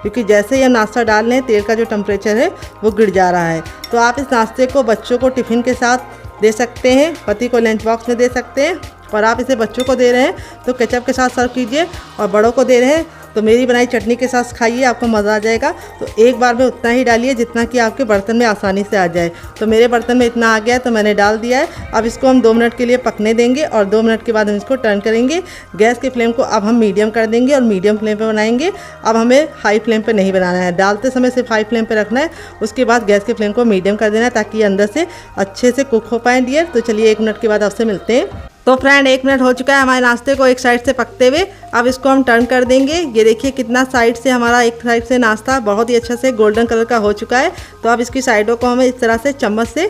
Speaker 1: क्योंकि जैसे ही हम नाश्ता डाल रहे हैं तेल का जो टेम्परेचर है वो गिर जा रहा है। तो आप इस नाश्ते को बच्चों को टिफ़िन के साथ दे सकते हैं, पति को लंच बॉक्स में दे सकते हैं, और आप इसे बच्चों को दे रहे हैं तो केचप के साथ सर्व कीजिए, और बड़ों को दे रहे हैं तो मेरी बनाई चटनी के साथ खाइए, आपको मज़ा आ जाएगा। तो एक बार में उतना ही डालिए जितना कि आपके बर्तन में आसानी से आ जाए। तो मेरे बर्तन में इतना आ गया है तो मैंने डाल दिया है। अब इसको हम 2 मिनट के लिए पकने देंगे और 2 मिनट के बाद हम इसको टर्न करेंगे। गैस के फ्लेम को अब हम मीडियम कर देंगे और मीडियम फ्लेम पे बनाएंगे। अब हमें हाई फ्लेम पे नहीं बनाना है, डालते समय सिर्फ हाई फ्लेम पे रखना है, उसके बाद गैस के फ्लेम को मीडियम कर देना है ताकि ये अंदर से अच्छे से कुक हो पाए डियर। तो चलिए 1 मिनट के बाद आपसे मिलते हैं। तो फ्रेंड 1 मिनट हो चुका है हमारे नाश्ते को एक साइड से पकते हुए। अब इसको हम टर्न कर देंगे। ये देखिए कितना साइड से हमारा एक साइड से नाश्ता बहुत ही अच्छा से गोल्डन कलर का हो चुका है। तो अब इसकी साइडों को हमें इस तरह से चम्मच से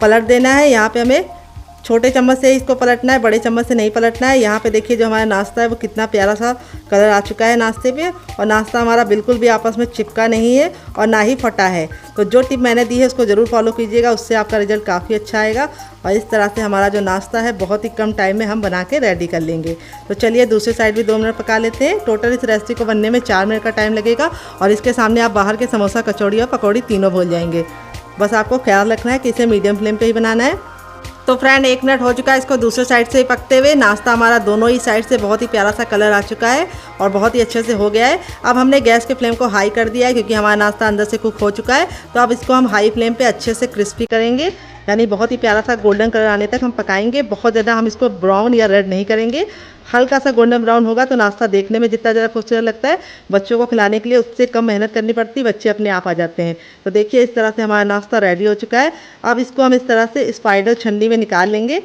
Speaker 1: पलट देना है। यहाँ पे हमें छोटे चम्मच से इसको पलटना है, बड़े चम्मच से नहीं पलटना है। यहाँ पे देखिए जो हमारा नाश्ता है वो कितना प्यारा सा कलर आ चुका है नाश्ते पे, और नाश्ता हमारा बिल्कुल भी आपस में चिपका नहीं है और ना ही फटा है। तो जो टिप मैंने दी है उसको ज़रूर फॉलो कीजिएगा, उससे आपका रिजल्ट काफ़ी अच्छा आएगा। और इस तरह से हमारा जो नाश्ता है बहुत ही कम टाइम में हम बना के रेडी कर लेंगे। तो चलिए दूसरी साइड भी 2 मिनट पका लेते हैं। टोटल इस रेसिपी को बनने में 4 मिनट का टाइम लगेगा, और इसके सामने आप बाहर के समोसा, कचौड़ी और पकौड़ी तीनों भूल जाएंगे। बस आपको ख्याल रखना है कि इसे मीडियम फ्लेम पे ही बनाना है। तो फ्रेंड 1 मिनट हो चुका है इसको दूसरे साइड से ही पकते हुए। नाश्ता हमारा दोनों ही साइड से बहुत ही प्यारा सा कलर आ चुका है और बहुत ही अच्छे से हो गया है। अब हमने गैस के फ्लेम को हाई कर दिया है क्योंकि हमारा नाश्ता अंदर से कुक हो चुका है। तो अब इसको हम हाई फ्लेम पे अच्छे से क्रिस्पी करेंगे, यानी बहुत ही प्यारा सा गोल्डन कलर आने तक हम पकाएंगे। बहुत ज़्यादा हम इसको ब्राउन या रेड नहीं करेंगे, हल्का सा गोल्डन ब्राउन होगा तो नाश्ता देखने में जितना ज़्यादा खूबसूरत लगता है, बच्चों को खिलाने के लिए उससे कम मेहनत करनी पड़ती है, बच्चे अपने आप आ जाते हैं। तो देखिए इस तरह से हमारा नाश्ता रेडी हो चुका है। अब इसको हम इस तरह से स्पाइडर छन्नी में निकाल लेंगे।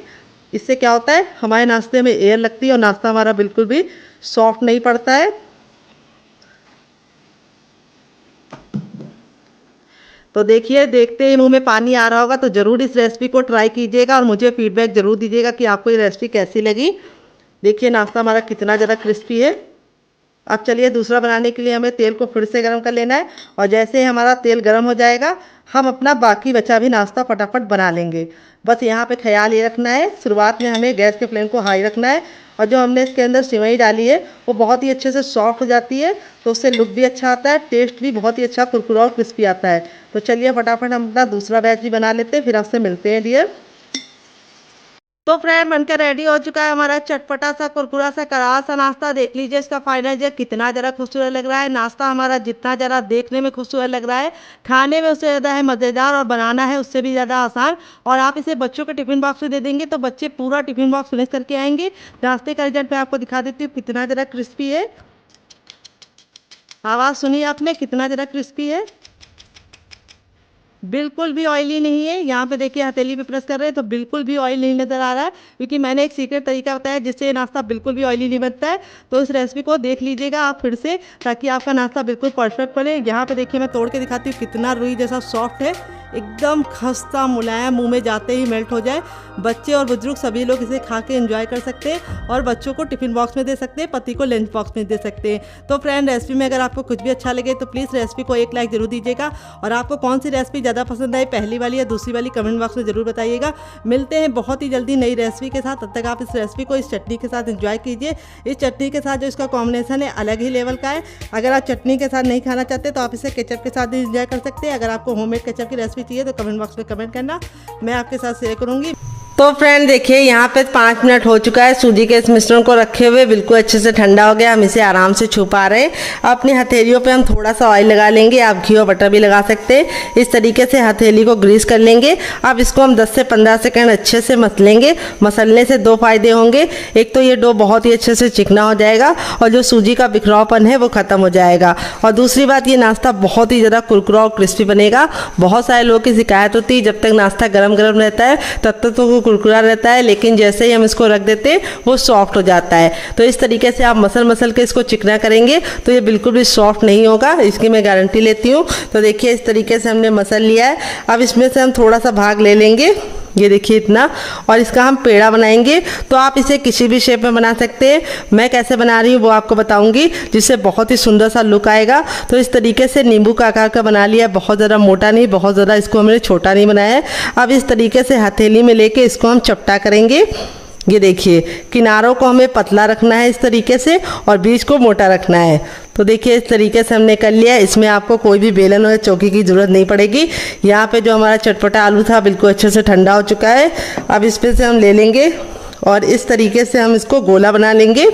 Speaker 1: इससे क्या होता है, हमारे नाश्ते में एयर लगती है और नाश्ता हमारा बिल्कुल भी सॉफ्ट नहीं पड़ता है। तो देखिए देखते ही मुंह में पानी आ रहा होगा, तो ज़रूर इस रेसिपी को ट्राई कीजिएगा और मुझे फीडबैक ज़रूर दीजिएगा कि आपको ये रेसिपी कैसी लगी। देखिए नाश्ता हमारा कितना ज़्यादा क्रिस्पी है। अब चलिए दूसरा बनाने के लिए हमें तेल को फिर से गर्म कर लेना है, और जैसे ही हमारा तेल गर्म हो जाएगा हम अपना बाकी बचा भी नाश्ता फटाफट बना लेंगे। बस यहाँ पे ख्याल ये रखना है, शुरुआत में हमें गैस के फ्लेम को हाई रखना है, और जो हमने इसके अंदर सिवई डाली है वो बहुत ही अच्छे से सॉफ्ट हो जाती है, तो उससे लुक भी अच्छा आता है, टेस्ट भी बहुत ही अच्छा कुरकुरा और क्रिस्पी आता है। तो चलिए फटाफट हम अपना दूसरा बैच भी बना लेते हैं, फिर आपसे मिलते हैं डियर। तो फ्रेंड बनकर रेडी हो चुका है हमारा चटपटा सा कुरकुरा सा करारा सा नाश्ता। देख लीजिए इसका फाइनल जो कितना ज़रा खूबसूरत लग रहा है। नाश्ता हमारा जितना ज़रा देखने में खूबसूरत लग रहा है, खाने में उससे ज़्यादा है मज़ेदार, और बनाना है उससे भी ज़्यादा आसान। और आप इसे बच्चों के टिफ़िन बॉक्स में दे देंगे तो बच्चे पूरा टिफ़िन बॉक्स फिनिश करके आएंगे। नाश्ते का रिजल्ट मैं आपको दिखा देती हूँ कितना ज़रा क्रिस्पी है। आवाज़ सुनिए आपने, कितना ज़रा क्रिस्पी है, बिल्कुल भी ऑयली नहीं है। यहाँ पे देखिए हथेली पे प्रेस कर रहे हैं तो बिल्कुल भी ऑयल नहीं नज़र आ रहा है, क्योंकि मैंने एक सीक्रेट तरीका बताया जिससे ये नाश्ता बिल्कुल भी ऑयली नहीं बनता है। तो इस रेसिपी को देख लीजिएगा आप फिर से, ताकि आपका नाश्ता बिल्कुल परफेक्ट बने। यहाँ पे देखिए मैं तोड़ के दिखाती हूँ कितना रुई जैसा सॉफ्ट है, एकदम खस्ता मुलायम, मुंह में जाते ही मेल्ट हो जाए। बच्चे और बुजुर्ग सभी लोग इसे खा के एंजॉय कर सकते हैं, और बच्चों को टिफ़िन बॉक्स में दे सकते हैं, पति को लंच बॉक्स में दे सकते हैं। तो फ्रेंड रेसिपी में अगर आपको कुछ भी अच्छा लगे तो प्लीज़ रेसिपी को एक लाइक जरूर दीजिएगा, और आपको कौन सी रेसिपी ज़्यादा पसंद आई, पहली वाली या दूसरी वाली, कमेंट बॉक्स में ज़रूर बताइएगा। मिलते हैं बहुत ही जल्दी नई रेसिपी के साथ, तब तक आप इस रेसिपी को इस चटनी के साथ एंजॉय कीजिए। इस चटनी के साथ जो इसका कॉम्बिनेशन है अलग ही लेवल का है। अगर आप चटनी के साथ नहीं खाना चाहते तो आप इसे केचप के साथ भी एंजॉय कर सकते हैं। अगर आपको होममेड केचप की रेसिपी चाहिए तो कमेंट बॉक्स में कमेंट करना, मैं आपके साथ शेयर करूंगी। तो फ्रेंड देखिए यहाँ पे 5 मिनट हो चुका है सूजी के इस मिश्रण को रखे हुए, बिल्कुल अच्छे से ठंडा हो गया। हम इसे आराम से छू पा रहे हैं। अपनी हथेलियों पे हम थोड़ा सा ऑयल लगा लेंगे, आप घी और बटर भी लगा सकते हैं। इस तरीके से हथेली को ग्रीस कर लेंगे। अब इसको हम 10 से 15 सेकंड अच्छे से मसलेंगे। मसलने से 2 फायदे होंगे, एक तो ये डो बहुत ही अच्छे से चिकना हो जाएगा और जो सूजी का बिखरावपन है वो खत्म हो जाएगा, और दूसरी बात ये नाश्ता बहुत ही ज़्यादा कुरकुरा और क्रिस्पी बनेगा। बहुत सारे लोगों की शिकायत होती है जब तक नाश्ता गर्म गर्म रहता है तब तक तो वो कुरकुरा रहता है, लेकिन जैसे ही हम इसको रख देते हैं वो सॉफ्ट हो जाता है। तो इस तरीके से आप मसल के इसको चिकना करेंगे तो ये बिल्कुल भी सॉफ्ट नहीं होगा, इसकी मैं गारंटी लेती हूँ। तो देखिए इस तरीके से हमने मसल लिया है। अब इसमें से हम थोड़ा सा भाग ले लेंगे, ये देखिए इतना, और इसका हम पेड़ा बनाएंगे। तो आप इसे किसी भी शेप में बना सकते हैं। मैं कैसे बना रही हूँ वो आपको बताऊंगी, जिससे बहुत ही सुंदर सा लुक आएगा। तो इस तरीके से नींबू का आकार का बना लिया, बहुत ज़्यादा मोटा नहीं, बहुत ज़्यादा इसको हमने छोटा नहीं बनाया है। अब इस तरीके से हथेली में लेके इसको हम चपटा करेंगे। ये देखिए किनारों को हमें पतला रखना है इस तरीके से, और बीच को मोटा रखना है। तो देखिए इस तरीके से हमने कर लिया। इसमें आपको कोई भी बेलन और चौकी की ज़रूरत नहीं पड़ेगी। यहाँ पे जो हमारा चटपटा आलू था बिल्कुल अच्छे से ठंडा हो चुका है। अब इस पे से हम ले लेंगे और इस तरीके से हम इसको गोला बना लेंगे,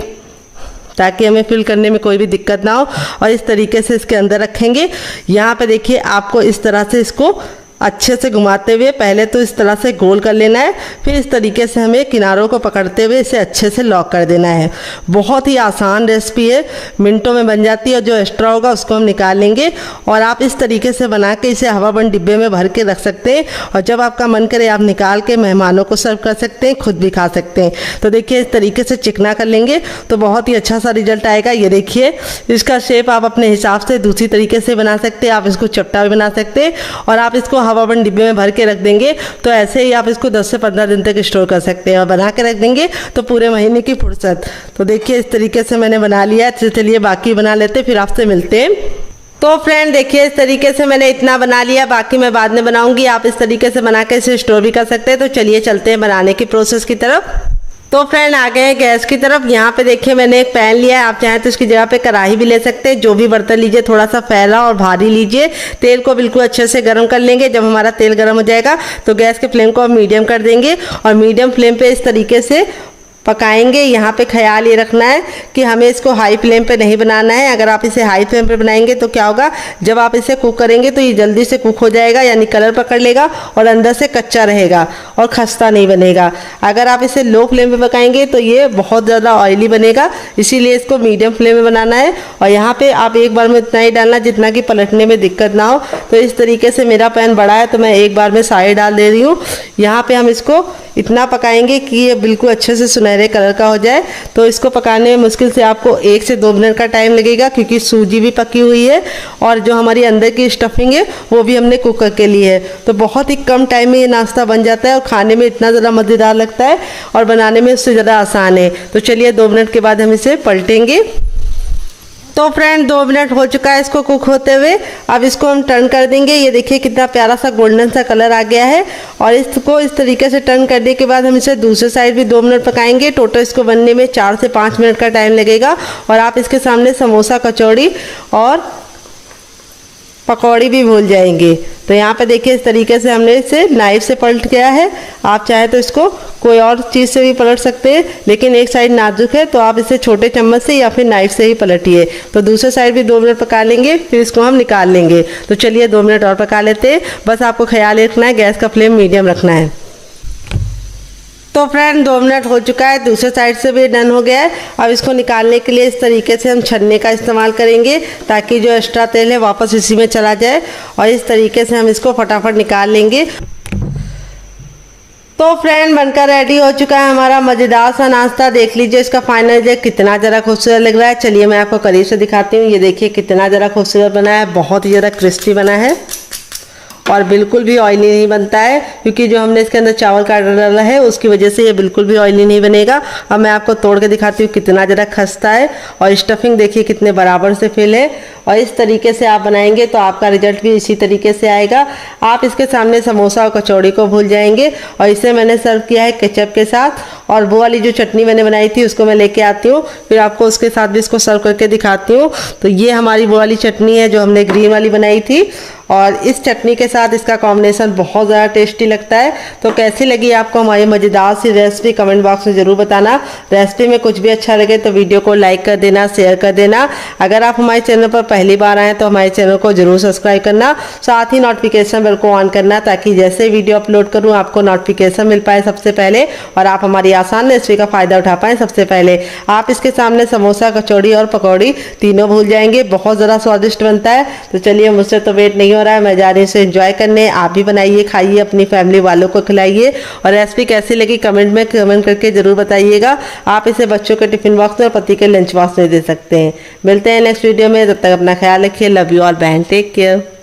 Speaker 1: ताकि हमें फिल करने में कोई भी दिक्कत ना हो, और इस तरीके से इसके अंदर रखेंगे। यहाँ पे देखिए आपको इस तरह से इसको अच्छे से घुमाते हुए पहले तो इस तरह से गोल कर लेना है, फिर इस तरीके से हमें किनारों को पकड़ते हुए इसे अच्छे से लॉक कर देना है। बहुत ही आसान रेसिपी है, मिनटों में बन जाती है। और जो एक्स्ट्रा होगा उसको हम निकाल लेंगे, और आप इस तरीके से बना के इसे हवाबंद डिब्बे में भर के रख सकते हैं, और जब आपका मन करे आप निकाल के मेहमानों को सर्व कर सकते हैं, खुद भी खा सकते हैं। तो देखिए इस तरीके से चिकना कर लेंगे तो बहुत ही अच्छा सा रिजल्ट आएगा। ये देखिए इसका शेप आप अपने हिसाब से दूसरी तरीके से बना सकते हैं, आप इसको चपटा भी बना सकते हैं, और आप इसको हवा बंद डिब्बे में भर के रख देंगे तो ऐसे ही आप इसको 10 से 15 दिन तक स्टोर कर सकते हैं और बना के रख देंगे तो पूरे महीने की फुर्सत। तो देखिए इस तरीके से मैंने बना लिया। चलिए बाकी बना लेते फिर आपसे मिलते हैं। तो फ्रेंड देखिए इस तरीके से मैंने इतना बना लिया, बाकी मैं बाद में बनाऊंगी। आप इस तरीके से बना के इसे स्टोर भी कर सकते हैं। तो चलिए चलते हैं बनाने की प्रोसेस की तरफ। तो फ्रेंड आ गए हैं गैस की तरफ। यहाँ पे देखिए मैंने एक पैन लिया है, आप चाहें तो इसकी जगह पे कढ़ाई भी ले सकते हैं। जो भी बर्तन लीजिए थोड़ा सा फैला और भारी लीजिए। तेल को बिल्कुल अच्छे से गर्म कर लेंगे। जब हमारा तेल गर्म हो जाएगा तो गैस के फ्लेम को हम मीडियम कर देंगे और मीडियम फ्लेम पे इस तरीके से पकाएंगे। यहाँ पे ख्याल ये रखना है कि हमें इसको हाई फ्लेम पे नहीं बनाना है। अगर आप इसे हाई फ्लेम पे बनाएंगे तो क्या होगा, जब आप इसे कुक करेंगे तो ये जल्दी से कुक हो जाएगा, यानी कलर पकड़ लेगा और अंदर से कच्चा रहेगा और खस्ता नहीं बनेगा। अगर आप इसे लो फ्लेम पे पकाएंगे तो ये बहुत ज़्यादा ऑयली बनेगा, इसीलिए इसको मीडियम फ्लेम में बनाना है। और यहाँ पर आप एक बार में इतना ही डालना जितना कि पलटने में दिक्कत ना हो। तो इस तरीके से मेरा पैन बड़ा है तो मैं एक बार में सारे डाल दे रही हूँ। यहाँ पर हम इसको इतना पकाएंगे कि ये बिल्कुल अच्छे से सुनहरे कलर का हो जाए। तो इसको पकाने में मुश्किल से आपको 1 से 2 मिनट का टाइम लगेगा, क्योंकि सूजी भी पकी हुई है और जो हमारी अंदर की स्टफिंग है वो भी हमने कुक करके ली है। तो बहुत ही कम टाइम में ये नाश्ता बन जाता है और खाने में इतना ज़्यादा मज़ेदार लगता है और बनाने में उससे ज़्यादा आसान है। तो चलिए 2 मिनट के बाद हम इसे पलटेंगे। तो फ्रेंड 2 मिनट हो चुका है इसको कुक होते हुए। अब इसको हम टर्न कर देंगे। ये देखिए कितना प्यारा सा गोल्डन सा कलर आ गया है। और इसको इस तरीके से टर्न करने के बाद हम इसे दूसरे साइड भी 2 मिनट पकाएंगे। टोटल इसको बनने में 4 से 5 मिनट का टाइम लगेगा। और आप इसके सामने समोसा, कचौड़ी और पकौड़ी भी भूल जाएंगे। तो यहाँ पे देखिए इस तरीके से हमने इसे नाइफ से पलट गया है। आप चाहे तो इसको कोई और चीज़ से भी पलट सकते हैं, लेकिन एक साइड नाजुक है तो आप इसे छोटे चम्मच से या फिर नाइफ से ही पलटिए। तो दूसरे साइड भी 2 मिनट पका लेंगे, फिर इसको हम निकाल लेंगे। तो चलिए 2 मिनट और पका लेते हैं। बस आपको ख्याल रखना है गैस का फ्लेम मीडियम रखना है। तो फ्रेंड 2 मिनट हो चुका है, दूसरे साइड से भी डन हो गया है। अब इसको निकालने के लिए इस तरीके से हम छन्ने का इस्तेमाल करेंगे ताकि जो एक्स्ट्रा तेल है वापस इसी में चला जाए। और इस तरीके से हम इसको फटाफट निकाल लेंगे। तो फ्रेंड बनकर रेडी हो चुका है हमारा मज़ेदार सा नाश्ता। देख लीजिए इसका फाइनल रिजल्ट कितना ज़रा खूबसूरत लग रहा है। चलिए मैं आपको करीब से दिखाती हूँ। ये देखिए कितना ज़रा खूबसूरत बना है, बहुत ही ज़्यादा क्रिस्पी बना है और बिल्कुल भी ऑयली नहीं बनता है, क्योंकि जो हमने इसके अंदर चावल का आटा डाला है उसकी वजह से ये बिल्कुल भी ऑयली नहीं बनेगा। अब मैं आपको तोड़ के दिखाती हूँ कितना ज़रा खस्ता है और स्टफिंग देखिए कितने बराबर से फिल है। और इस तरीके से आप बनाएंगे तो आपका रिजल्ट भी इसी तरीके से आएगा। आप इसके सामने समोसा और कचौड़ी को भूल जाएंगे। और इसे मैंने सर्व किया है केचप के साथ, और वो वाली जो चटनी मैंने बनाई थी उसको मैं लेके आती हूँ, फिर आपको उसके साथ भी इसको सर्व करके दिखाती हूँ। तो ये हमारी वो वाली चटनी है जो हमने ग्रीन वाली बनाई थी, और इस चटनी के साथ इसका कॉम्बिनेशन बहुत ज़्यादा टेस्टी लगता है। तो कैसी लगी आपको हमारी मज़ेदार सी रेसिपी कमेंट बॉक्स में ज़रूर बताना। रेसिपी में कुछ भी अच्छा लगे तो वीडियो को लाइक कर देना, शेयर कर देना। अगर आप हमारे चैनल पर पहली बार आएँ तो हमारे चैनल को ज़रूर सब्सक्राइब करना, साथ ही नोटिफिकेशन बेल को ऑन करना, ताकि जैसे वीडियो अपलोड करूँ आपको नोटिफिकेशन मिल पाए सबसे पहले और आप हमारी आसान रेसिपी का फ़ायदा उठा पाएँ सबसे पहले। आप इसके सामने समोसा, कचौड़ी और पकौड़ी तीनों भूल जाएंगे, बहुत ज़्यादा स्वादिष्ट बनता है। तो चलिए मुझसे तो वेट नहीं हो रहा है, मैं जा रही हूँ इसे एंजॉय करने। आप भी बनाइए, खाइए, अपनी फैमिली वालों को खिलाइए। और रेसिपी कैसी लगी कमेंट में कमेंट करके ज़रूर बताइएगा। आप इसे बच्चों के टिफिन बॉक्स में और पति के लंच बॉक्स में दे सकते हैं। मिलते हैं नेक्स्ट वीडियो में, तब तक अपना ख्याल रखिए। लव यू ऑल, बहन, टेक केयर।